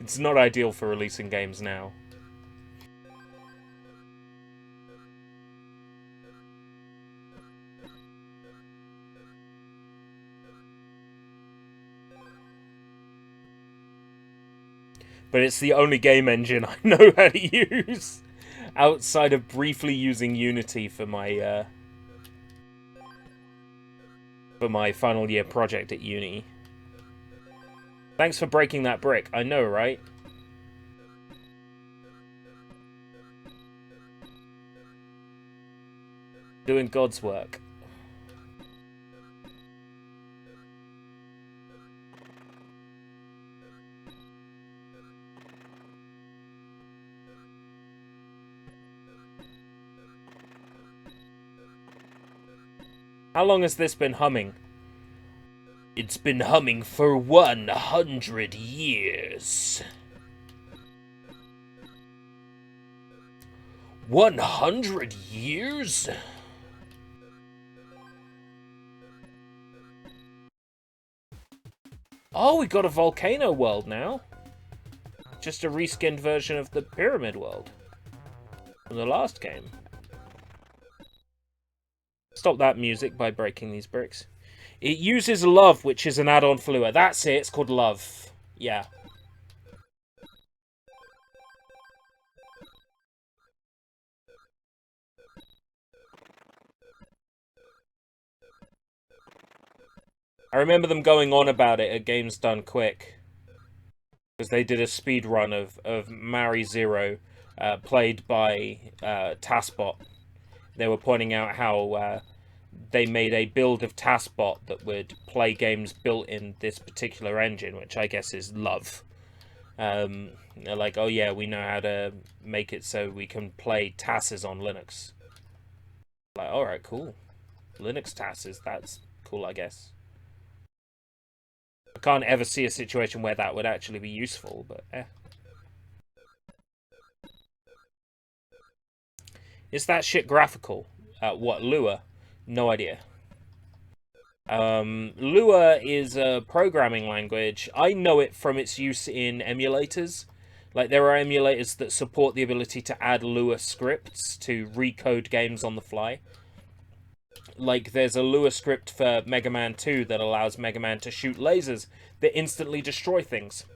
It's not ideal for releasing games now. But it's the only game engine I know how to use, outside of briefly using Unity for my final year project at uni. Thanks for breaking that brick. I know, right? Doing God's work. How long has this been humming? It's been humming for 100 years. 100 years? Oh, we got a volcano world now. Just a reskinned version of the pyramid world from the last game. Stop that music by breaking these bricks. It uses Love, which is an add-on for Lua. That's it, it's called Love. Yeah. I remember them going on about it at Games Done Quick. Because they did a speed run of Mari Zero, played by TASBot. They were pointing out how they made a build of TASBot that would play games built in this particular engine, which I guess is Love. They're like, oh yeah, we know how to make it so we can play TASes on Linux. Like, alright, cool. Linux TASes, that's cool, I guess. I can't ever see a situation where that would actually be useful, but eh. Is that shit graphical? What, Lua? No idea. Lua is a programming language. I know it from its use in emulators. Like, there are emulators that support the ability to add Lua scripts to recode games on the fly. Like, there's a Lua script for Mega Man 2 that allows Mega Man to shoot lasers that instantly destroy things.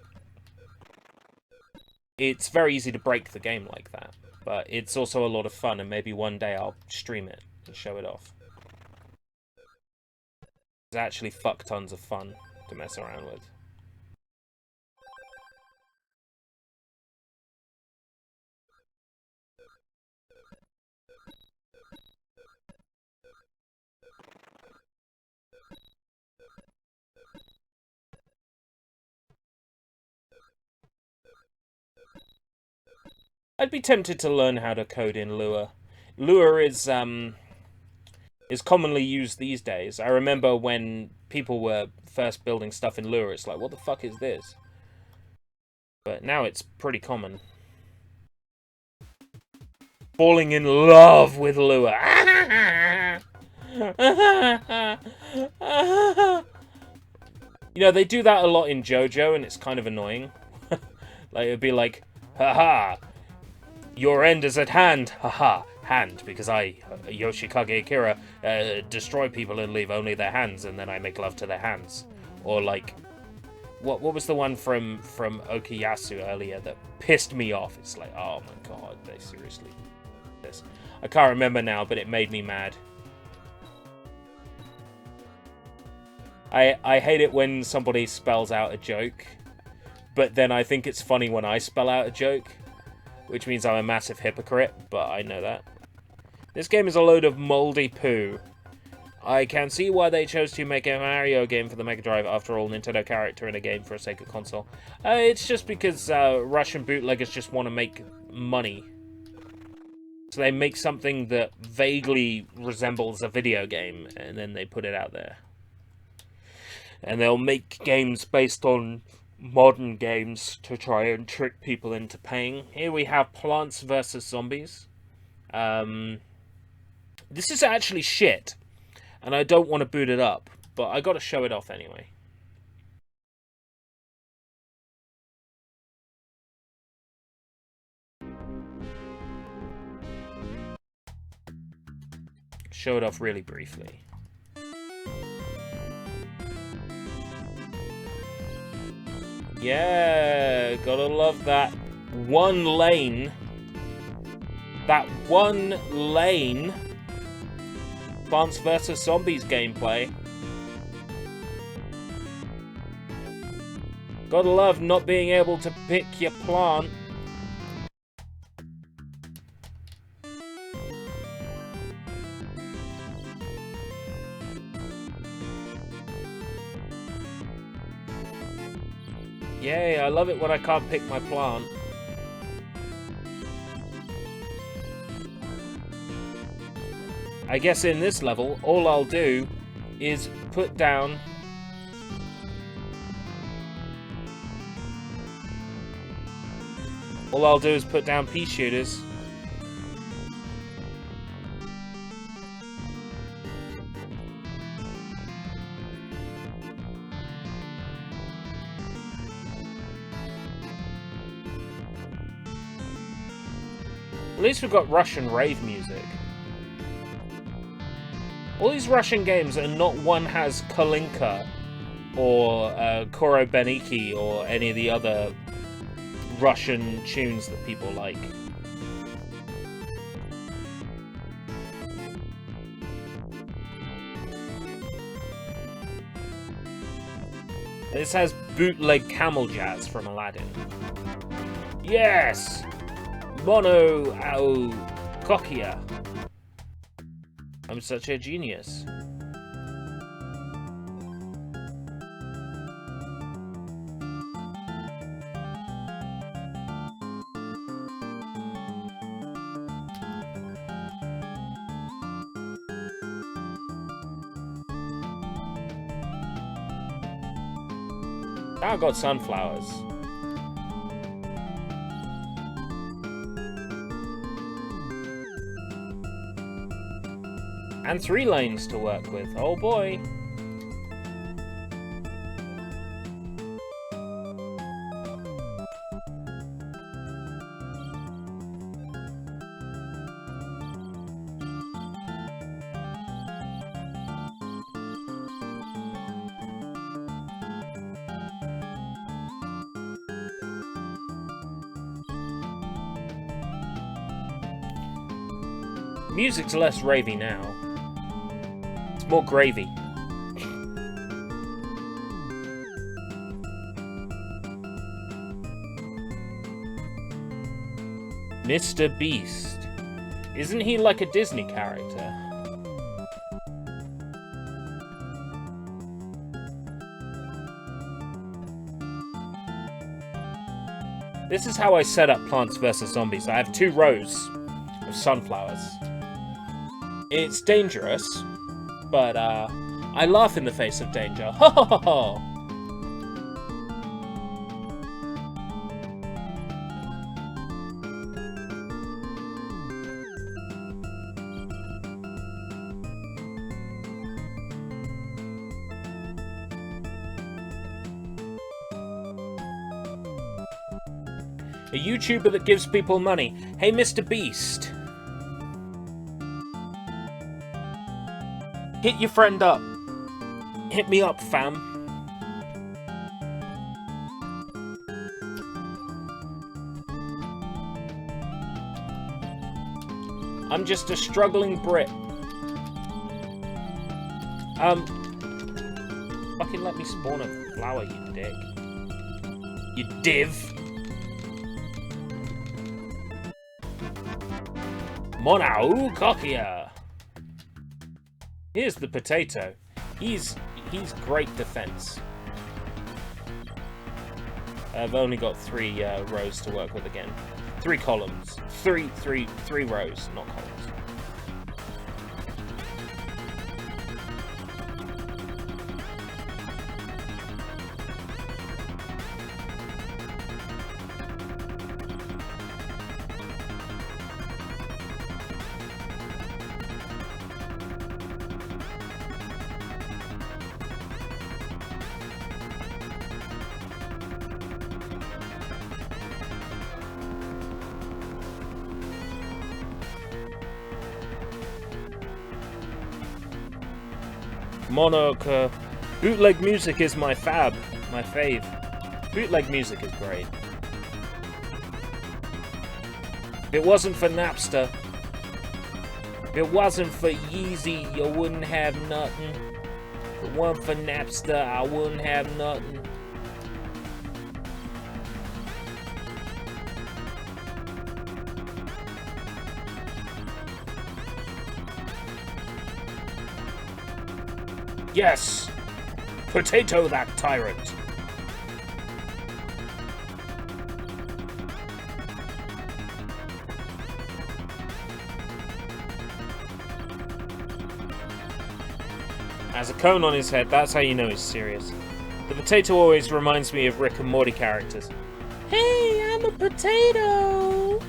It's very easy to break the game like that, but it's also a lot of fun, and maybe one day I'll stream it and show it off. It's actually fuck tons of fun to mess around with. I'd be tempted to learn how to code in Lua. Lua is commonly used these days. I remember when people were first building stuff in Lua, it's like, what the fuck is this? But now it's pretty common. Falling in love with Lua. You know, they do that a lot in JoJo, and it's kind of annoying. Like, it'd be like, haha, your end is at hand, haha, hand, because I, Yoshikage Akira, destroy people and leave only their hands, and then I make love to their hands. Or like, what was the one from Okuyasu earlier that pissed me off? It's like, oh my god, they seriously did this. I can't remember now, but it made me mad. I hate it when somebody spells out a joke, but then I think it's funny when I spell out a joke. Which means I'm a massive hypocrite, but I know that. This game is a load of moldy poo. I can see why they chose to make a Mario game for the Mega Drive. After all, Nintendo character in a game for a Sega console. It's just because Russian bootleggers just want to make money. So they make something that vaguely resembles a video game, and then they put it out there. And they'll make games based on modern games to try and trick people into paying. Here we have Plants vs. Zombies. This is actually shit, and I don't want to boot it up, but I gotta show it off anyway. Show it off really briefly. Yeah, gotta love that one lane. That one lane. Plants vs. Zombies gameplay. Gotta love not being able to pick your plant. Yay, I love it when I can't pick my plant. I guess in this level, all I'll do is put down... All I'll do is put down pea shooters. At least we've got Russian rave music. All these Russian games, and not one has Kalinka or Koro Beniki or any of the other Russian tunes that people like. This has bootleg camel jazz from Aladdin. Yes! Mono au Kokia. I'm such a genius. I got sunflowers. And 3 lanes to work with. Oh boy. Music's less ravey now. It's more gravy. Mr. Beast. Isn't he like a Disney character? This is how I set up Plants vs. Zombies. I have 2 rows of sunflowers. It's dangerous, but I laugh in the face of danger. Ho ho ho ho! A YouTuber that gives people money. Hey, Mr. Beast. Hit your friend up. Hit me up, fam. I'm just a struggling Brit. Fucking let me spawn a flower, you dick. You div. Monau Kokia. Here's the potato. He's great defense. I've only got 3 rows to work with again. 3 columns. 3 rows, not columns. Monarch, bootleg music is my fave. Bootleg music is great. If it wasn't for Napster, if it wasn't for Yeezy, you wouldn't have nothing. If it wasn't for Napster, I wouldn't have nothing. Yes! Potato that tyrant! Has a cone on his head, that's how you know he's serious. The potato always reminds me of Rick and Morty characters. Hey, I'm a potato!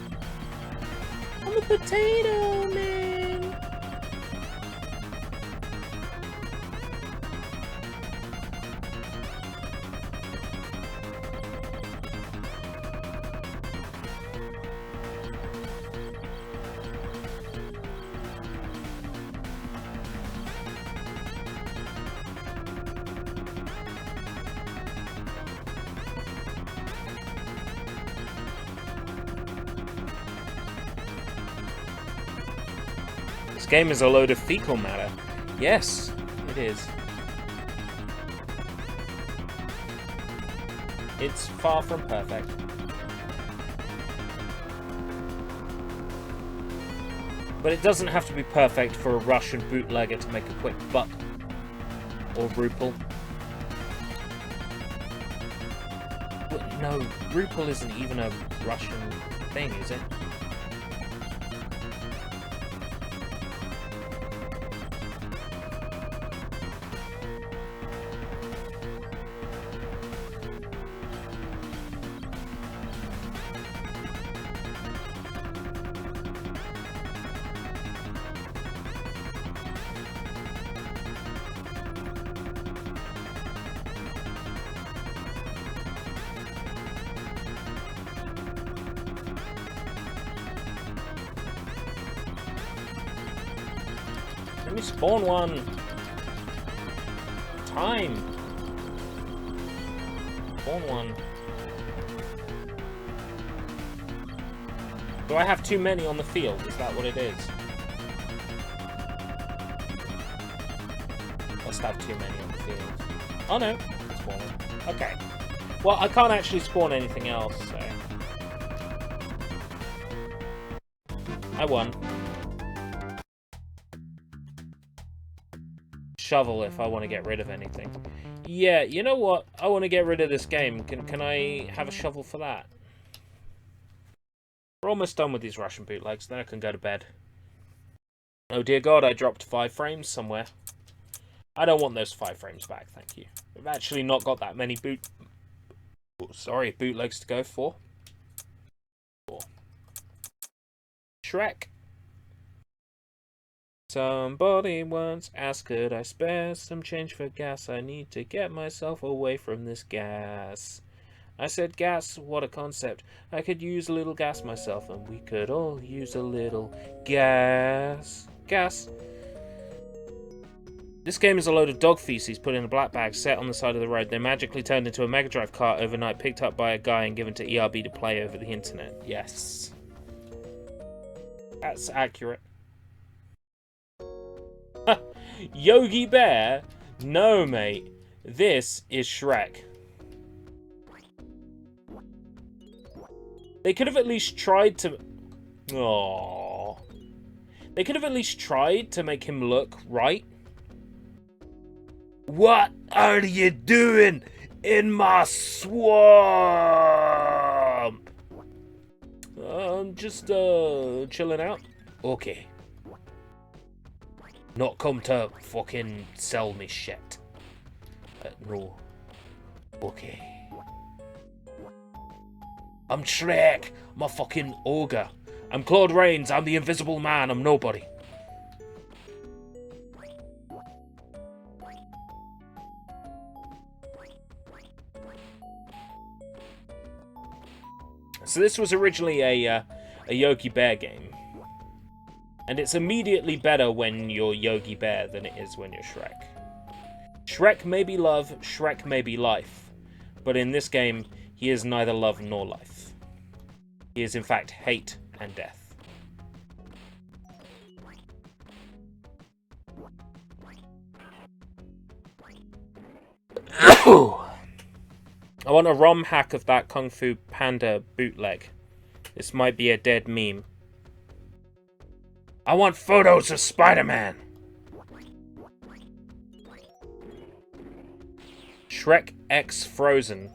I'm a potato, man! This game is a load of fecal matter. Yes, it is. It's far from perfect. But it doesn't have to be perfect for a Russian bootlegger to make a quick buck. Or Ruple. But no, Ruple isn't even a Russian thing, is it? Let me spawn one. Time. Spawn one. Do I have too many on the field? Is that what it is? Must have too many on the field. Oh no, spawn one. Okay. Well, I can't actually spawn anything else, so... I won. Shovel if I want to get rid of anything. Yeah, you know what? I want to get rid of this game. Can I have a shovel for that? We're almost done with these Russian bootlegs, then I can go to bed. Oh dear God, I dropped 5 frames somewhere. I don't want those 5 frames back, thank you. We've actually not got that many bootlegs to go for. Shrek. Somebody once asked, could I spare some change for gas? I need to get myself away from this gas. I said, gas, what a concept. I could use a little gas myself, and we could all use a little gas. Gas. This game is a load of dog feces put in a black bag, set on the side of the road. They're magically turned into a Mega Drive cart overnight, picked up by a guy and given to ERB to play over the internet. Yes. That's accurate. Yogi Bear? No, mate. This is Shrek. They could have at least tried to... Aww. They could have at least tried to make him look right. What are you doing in my swamp? I'm just, chilling out. Okay. Not come to fucking sell me shit. No. Okay. I'm Shrek. I'm a fucking ogre. I'm Claude Rains. I'm the Invisible Man. I'm nobody. So this was originally a Yogi Bear game. And it's immediately better when you're Yogi Bear than it is when you're Shrek. Shrek may be love, Shrek may be life. But in this game, he is neither love nor life. He is in fact hate and death. I want a ROM hack of that Kung Fu Panda bootleg. This might be a dead meme. I want photos of Spider-Man. Shrek X Frozen.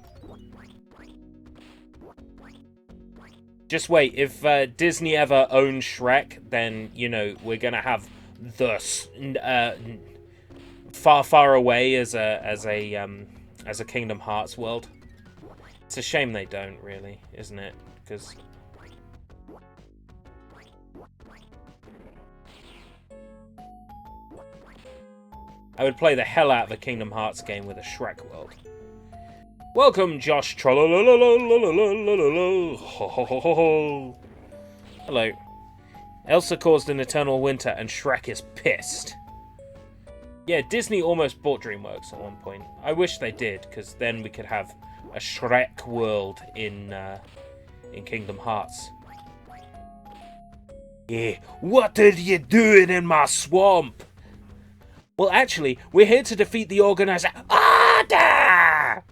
Just wait, if Disney ever owns Shrek, then, you know, we're gonna have the Far Far Away as a Kingdom Hearts world. It's a shame they don't, really, isn't it? Because I would play the hell out of a Kingdom Hearts game with a Shrek world. Welcome, Josh. Hello. Elsa caused an eternal winter, and Shrek is pissed. Yeah, Disney almost bought DreamWorks at one point. I wish they did, because then we could have a Shrek world in Kingdom Hearts. Yeah, what are you doing in my swamp? Well, actually, we're here to defeat the organizer. Order!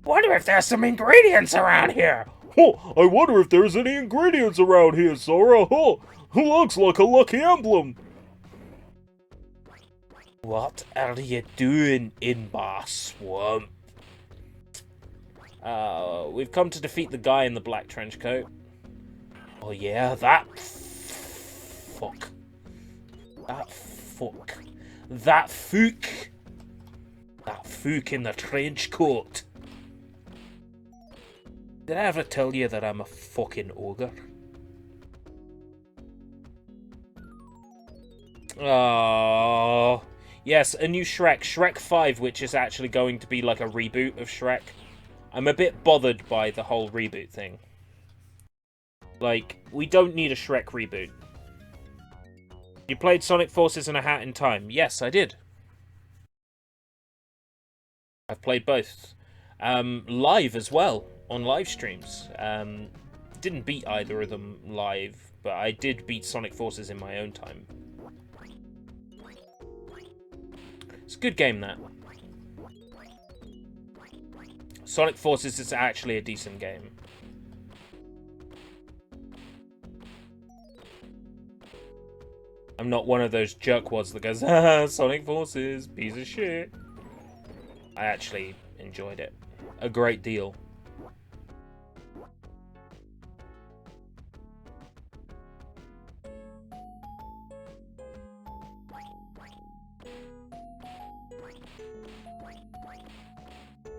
Wonder if there's some ingredients around here. Oh, I wonder if there's any ingredients around here, Sora. Oh, looks like a lucky emblem. What are you doing in my swamp? We've come to defeat the guy in the black trench coat. Oh yeah, that fuck. That fuck. That fook. That fook in the trench coat. Did I ever tell you that I'm a fucking ogre? Oh, yes, a new Shrek. Shrek 5, which is actually going to be like a reboot of Shrek. I'm a bit bothered by the whole reboot thing. Like, we don't need a Shrek reboot. You played Sonic Forces and a Hat in Time. Yes, I did. I've played both. Live as well, on live streams. Didn't beat either of them live, but I did beat Sonic Forces in my own time. It's a good game, that. Sonic Forces is actually a decent game. I'm not one of those jerkwads that goes, ah, Sonic Forces, piece of shit. I actually enjoyed it a great deal.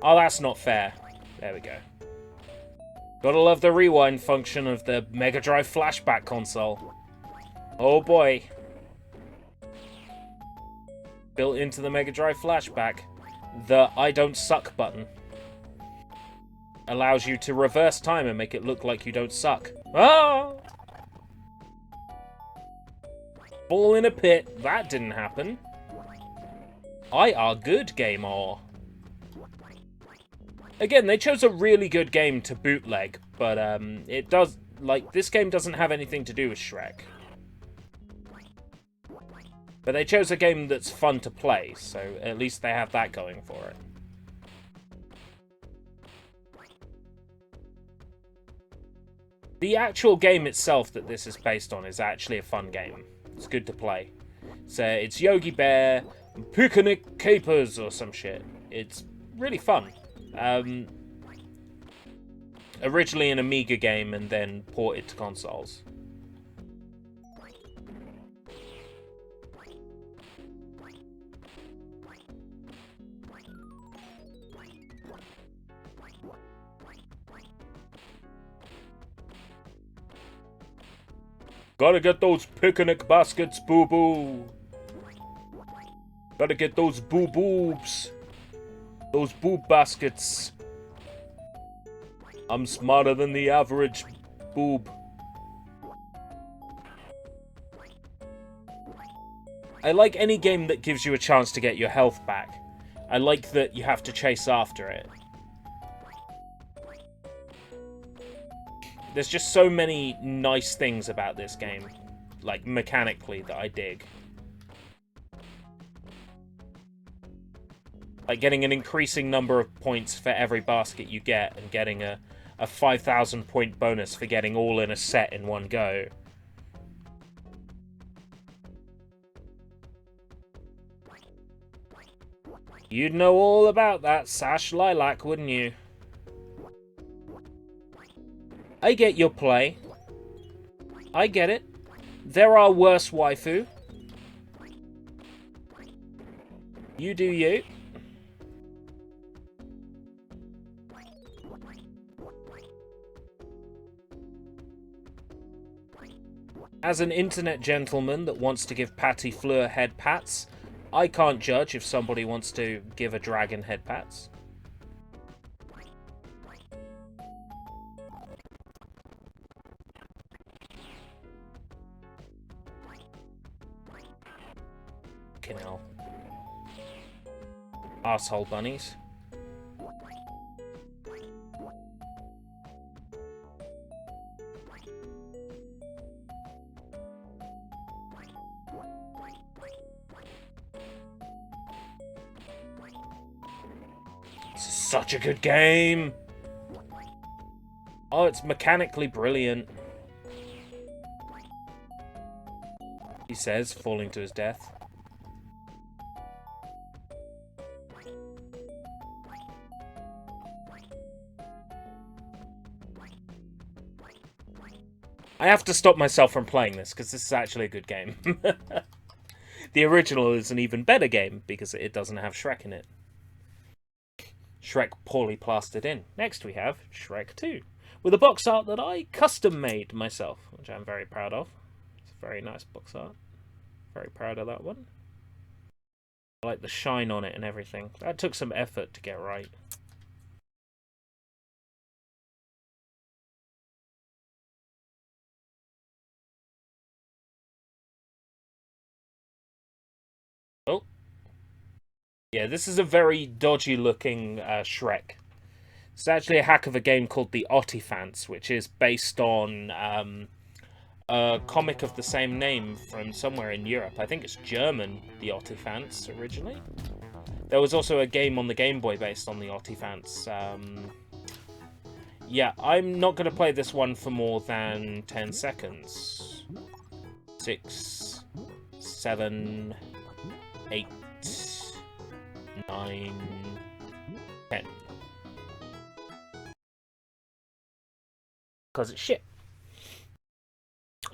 Oh, that's not fair. There we go. Gotta love the rewind function of the Mega Drive Flashback console. Oh boy. Built into the Mega Drive Flashback, the I don't suck button allows you to reverse time and make it look like you don't suck. Ah! Fall in a pit. That didn't happen. I are good, gamer. Again, they chose a really good game to bootleg, but it does, like, this game doesn't have anything to do with Shrek. But they chose a game that's fun to play, so at least they have that going for it. The actual game itself that this is based on is actually a fun game. It's good to play. So it's Yogi Bear, Picnic Capers or some shit. It's really fun. Originally an Amiga game and then ported to consoles. Gotta get those picnic baskets, boo-boo. Gotta get those boo-boobs. Those boob baskets. I'm smarter than the average boob. I like any game that gives you a chance to get your health back. I like that you have to chase after it. There's just so many nice things about this game, like mechanically, that I dig. Like getting an increasing number of points for every basket you get, and getting a 5,000 point bonus for getting all in a set in one go. You'd know all about that, Sash Lilac, wouldn't you? I get your play. I get it. There are worse waifu. You do you. As an internet gentleman that wants to give Patty Fleur head pats, I can't judge if somebody wants to give a dragon head pats. Fucking hell. Arsehole bunnies. This is such a good game. Oh, it's mechanically brilliant. He says, falling to his death. I have to stop myself from playing this, because this is actually a good game. The original is an even better game, because it doesn't have Shrek in it. Shrek poorly plastered in. Next we have Shrek 2, with a box art that I custom made myself, which I'm very proud of. It's a very nice box art. Very proud of that one. I like the shine on it and everything. That took some effort to get right. Yeah, this is a very dodgy-looking Shrek. It's actually a hack of a game called the Ottifants, which is based on a comic of the same name from somewhere in Europe. I think it's German, the Ottifants, originally. There was also a game on the Game Boy based on the Ottifants. Yeah, I'm not going to play this one for more than 10 seconds. 6, 7, 8, 9, 10. Because it's shit.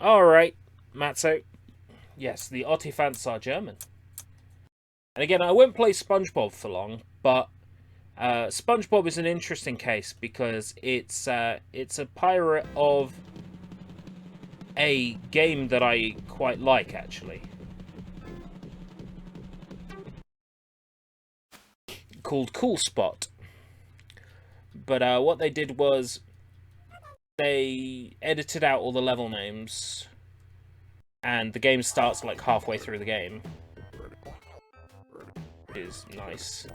Alright, Matzo. Yes, the Ottifants are German. And again, I won't play SpongeBob for long, but SpongeBob is an interesting case because it's a pirate of a game that I quite like, actually. Called Cool Spot. But what they did was they edited out all the level names, and the game starts like halfway through the game. Which is nice.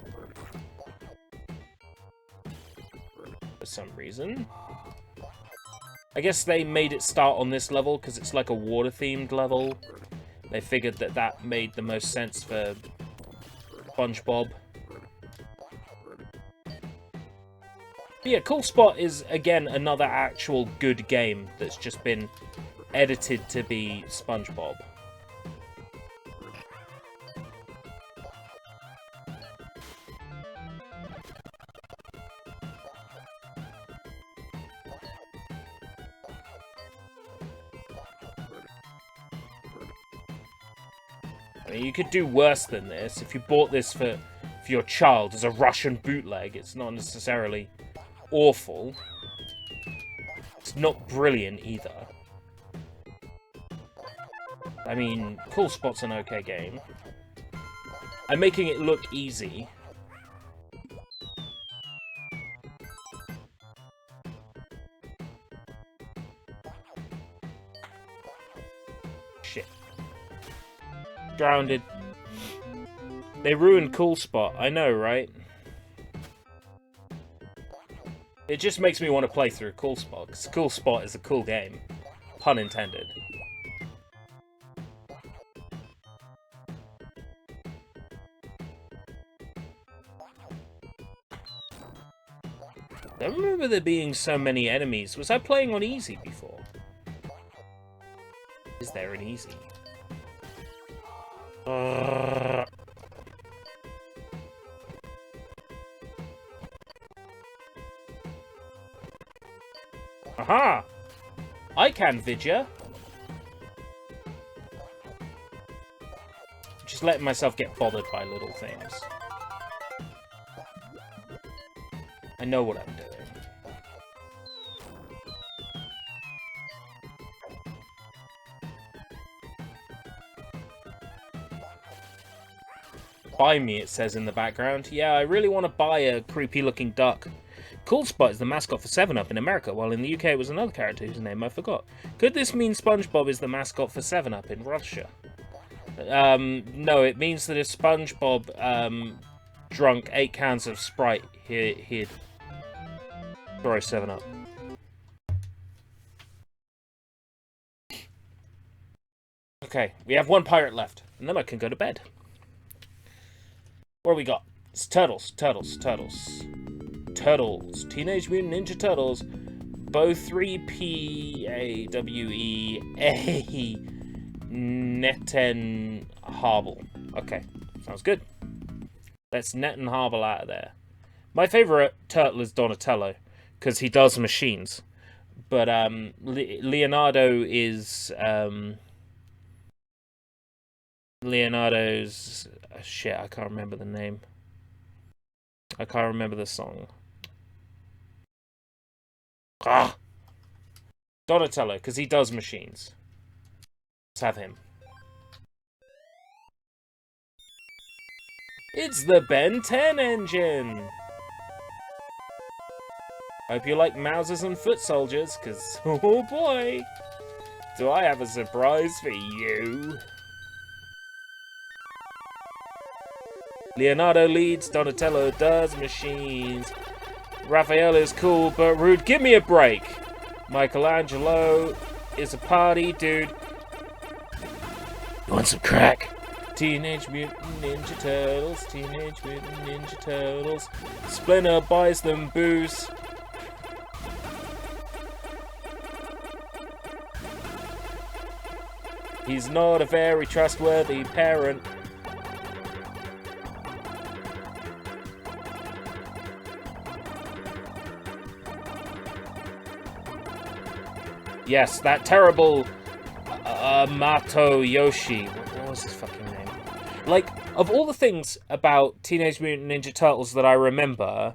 For some reason. I guess they made it start on this level because it's like a water-themed level. They figured that that made the most sense for SpongeBob. But yeah, Cool Spot is, again, another actual good game that's just been edited to be SpongeBob. I mean, you could do worse than this. If you bought this for your child as a Russian bootleg, it's not necessarily awful. It's not brilliant either. I mean, Cool Spot's an okay game. I'm making it look easy. Shit. Grounded. They ruined Cool Spot. I know, right? It just makes me want to play through Cool Spot, because Cool Spot is a cool game. Pun intended. I don't remember there being so many enemies. Was I playing on easy before? Is there an easy? Aha! I can, Vidya. Just letting myself get bothered by little things. I know what I'm doing. Buy me, it says in the background. Yeah, I really want to buy a creepy-looking duck. Cool Spot is the mascot for 7-Up in America, while in the UK it was another character whose name I forgot. Could this mean SpongeBob is the mascot for 7-Up in Russia? No, it means that if SpongeBob drunk 8 cans of Sprite, he'd throw 7-Up. Okay, we have one pirate left, and then I can go to bed. What do we got? It's Turtles. Turtles. Teenage Mutant Ninja Turtles. Bo 3PAWEA Neten Harble. Okay, sounds good. Let's Neten Harble out of there. My favourite turtle is Donatello, because he does machines. But Leonardo is... Leonardo's... shit, I can't remember the name. I can't remember the song. Ah! Donatello, because he does machines. Let's have him. It's the Ben 10 engine! Hope you like Mousers and Foot Soldiers, because, oh boy, do I have a surprise for you. Leonardo leads, Donatello does machines. Raphael is cool but rude. Give me a break. Michelangelo is a party dude. You want some crack? Teenage Mutant Ninja Turtles, Teenage Mutant Ninja Turtles. Splinter buys them booze. He's not a very trustworthy parent. Yes, that terrible Mato Yoshi. What was his fucking name? Like, of all the things about Teenage Mutant Ninja Turtles that I remember,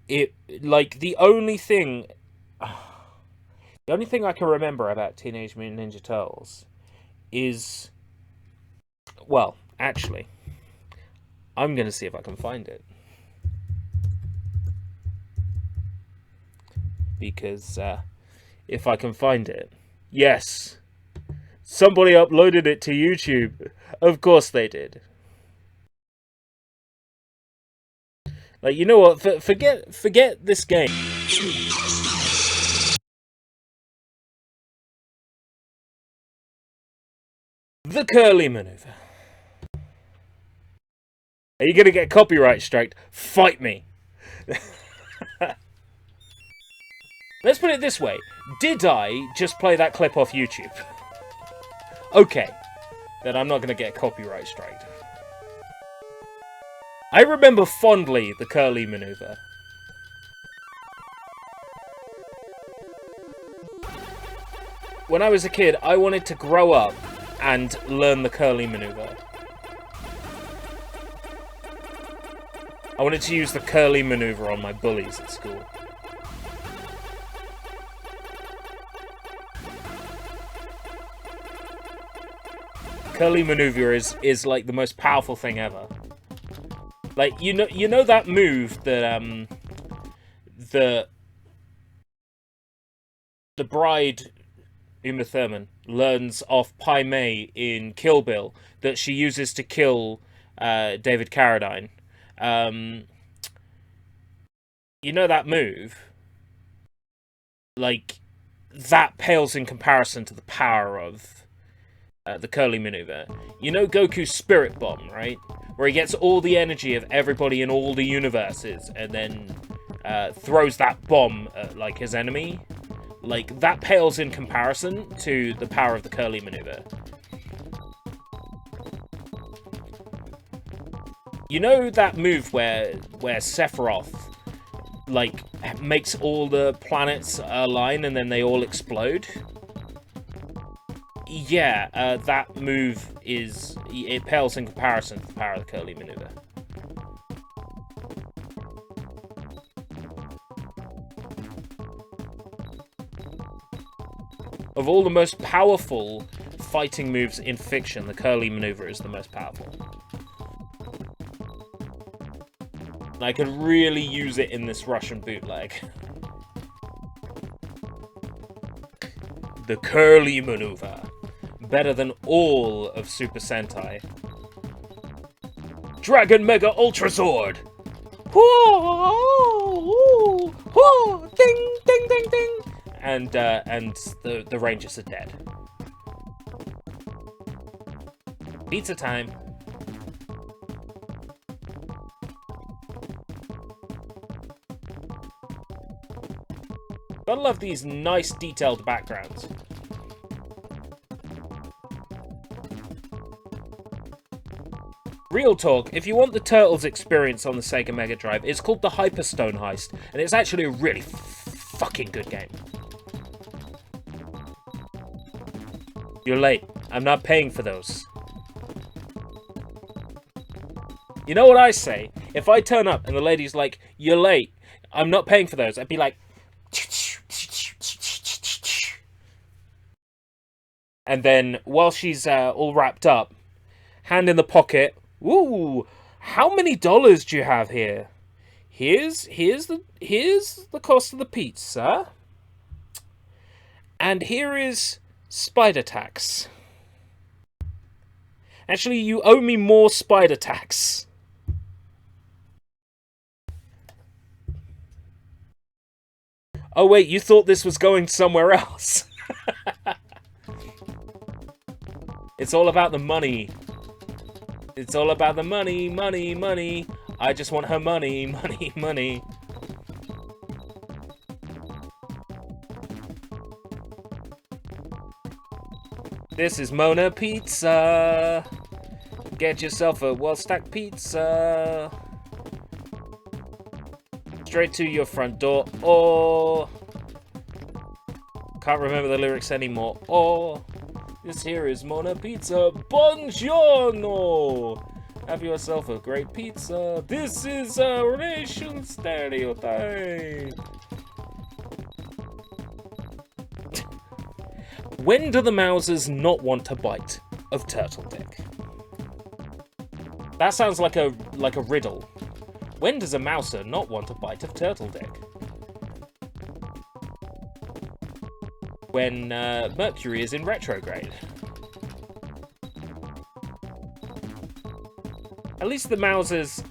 the only thing I can remember about Teenage Mutant Ninja Turtles is, well, actually, I'm gonna see if I can find it. Because, if I can find it. Yes! Somebody uploaded it to YouTube. Of course they did. Like, you know what? Forget this game. The curly maneuver. Are you gonna get copyright striked? Fight me. Let's put it this way. Did I just play that clip off YouTube? Okay. Then I'm not gonna get copyright striked. I remember fondly the curly maneuver. When I was a kid, I wanted to grow up and learn the curly maneuver. I wanted to use the curly maneuver on my bullies at school. Curly maneuver is like the most powerful thing ever. Like, you know that move that the bride Uma Thurman learns off Pai Mei in Kill Bill that she uses to kill David Carradine. You know that move? Like, that pales in comparison to the power of the curly maneuver. You know Goku's Spirit Bomb, right? Where he gets all the energy of everybody in all the universes and then throws that bomb at, like, his enemy? Like, that pales in comparison to the power of the curly maneuver. You know that move where Sephiroth, like, makes all the planets align and then they all explode? Yeah, that move it pales in comparison to the power of the curly maneuver. Of all the most powerful fighting moves in fiction, the curly maneuver is the most powerful. And I could really use it in this Russian bootleg. The curly maneuver. Better than all of Super Sentai. Dragon Mega Ultra Sword! Whoa! Whoa! Ding! Ding! Ding! Ding! And the Rangers are dead. Pizza time. Gotta love these nice detailed backgrounds. Real talk, if you want the Turtles experience on the Sega Mega Drive, it's called the Hyperstone Heist, and it's actually a really fucking good game. You're late. I'm not paying for those. You know what I say? If I turn up and the lady's like, you're late, I'm not paying for those, I'd be like... And then, while she's all wrapped up, hand in the pocket, ooh, how many dollars do you have here? Here's the cost of the pizza. And here is spider tax. Actually, you owe me more spider tax. Oh wait, you thought this was going somewhere else. It's all about the money. It's all about the money, money, money. I just want her money, money, money. This is Mona Pizza. Get yourself a well-stacked pizza. Straight to your front door, or... Can't remember the lyrics anymore. Or... This here is Mona Pizza. Buongiorno! Have yourself a great pizza. This is a relation stereotype. When do the Mousers not want a bite of turtle dick? That sounds like a riddle. When does a Mouser not want a bite of turtle dick? When Mercury is in retrograde. At least the Mousers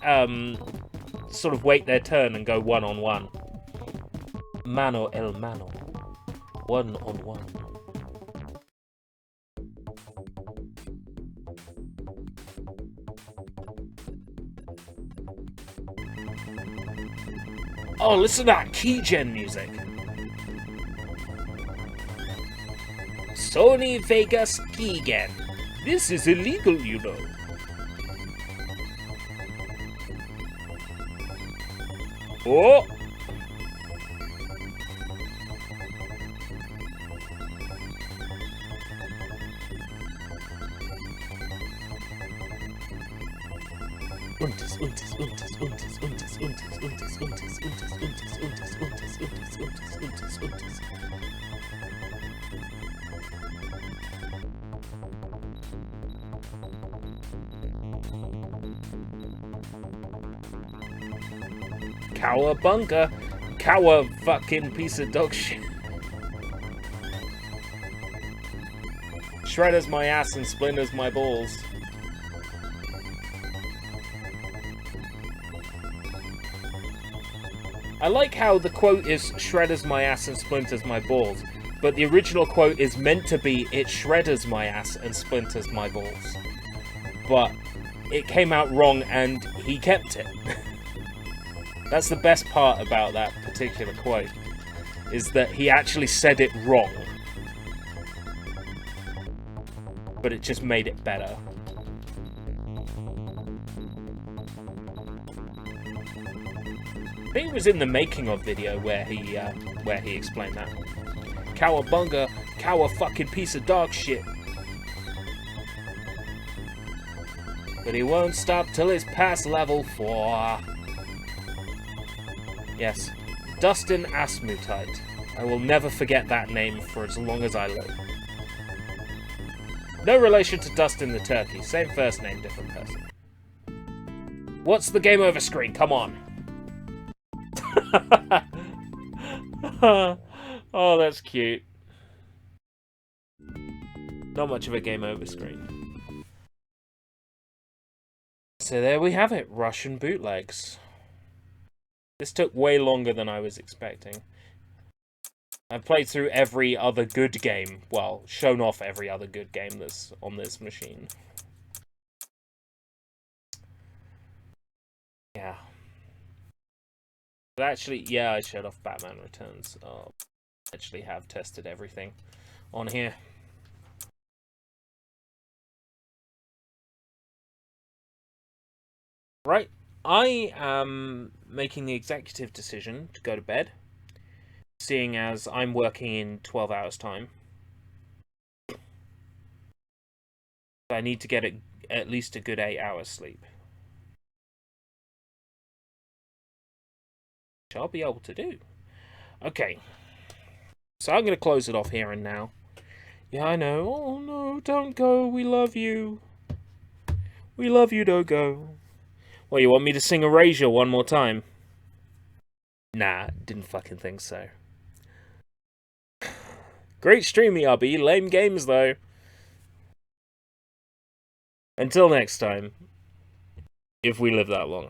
sort of wait their turn and go one-on-one. Mano el mano. One-on-one. Oh, listen to that keygen music. Sony Vegas keygen. This is illegal, you know. Oh! Cowabunga. Cowa fucking piece of dog shit. Shredders my ass and splinters my balls. I like how the quote is shredders my ass and splinters my balls, but the original quote is meant to be it shredders my ass and splinters my balls. But it came out wrong and he kept it. That's the best part about that particular quote, is that he actually said it wrong. But it just made it better. I think it was in the making of video where he explained that. Cowabunga, cowa fucking piece of dog shit. But he won't stop till he's past level 4. Yes, Dustin Asmutite. I will never forget that name for as long as I live. No relation to Dustin the Turkey. Same first name, different person. What's the game over screen? Come on. Oh, that's cute. Not much of a game over screen. So there we have it. Russian bootlegs. This took way longer than I was expecting. I've played through every other good game. Well, shown off every other good game that's on this machine. Yeah. But actually, yeah, I showed off Batman Returns. Oh, I actually have tested everything on here. Right. I am making the executive decision to go to bed, seeing as I'm working in 12 hours time. I need to get at least a good 8 hours sleep. Which I'll be able to do. Okay. So I'm going to close it off here and now. Yeah, I know. Oh no, don't go. We love you. We love you, don't go. Well, you want me to sing Erasure one more time? Nah, didn't fucking think so. Great stream, ERB. Lame games, though. Until next time. If we live that long.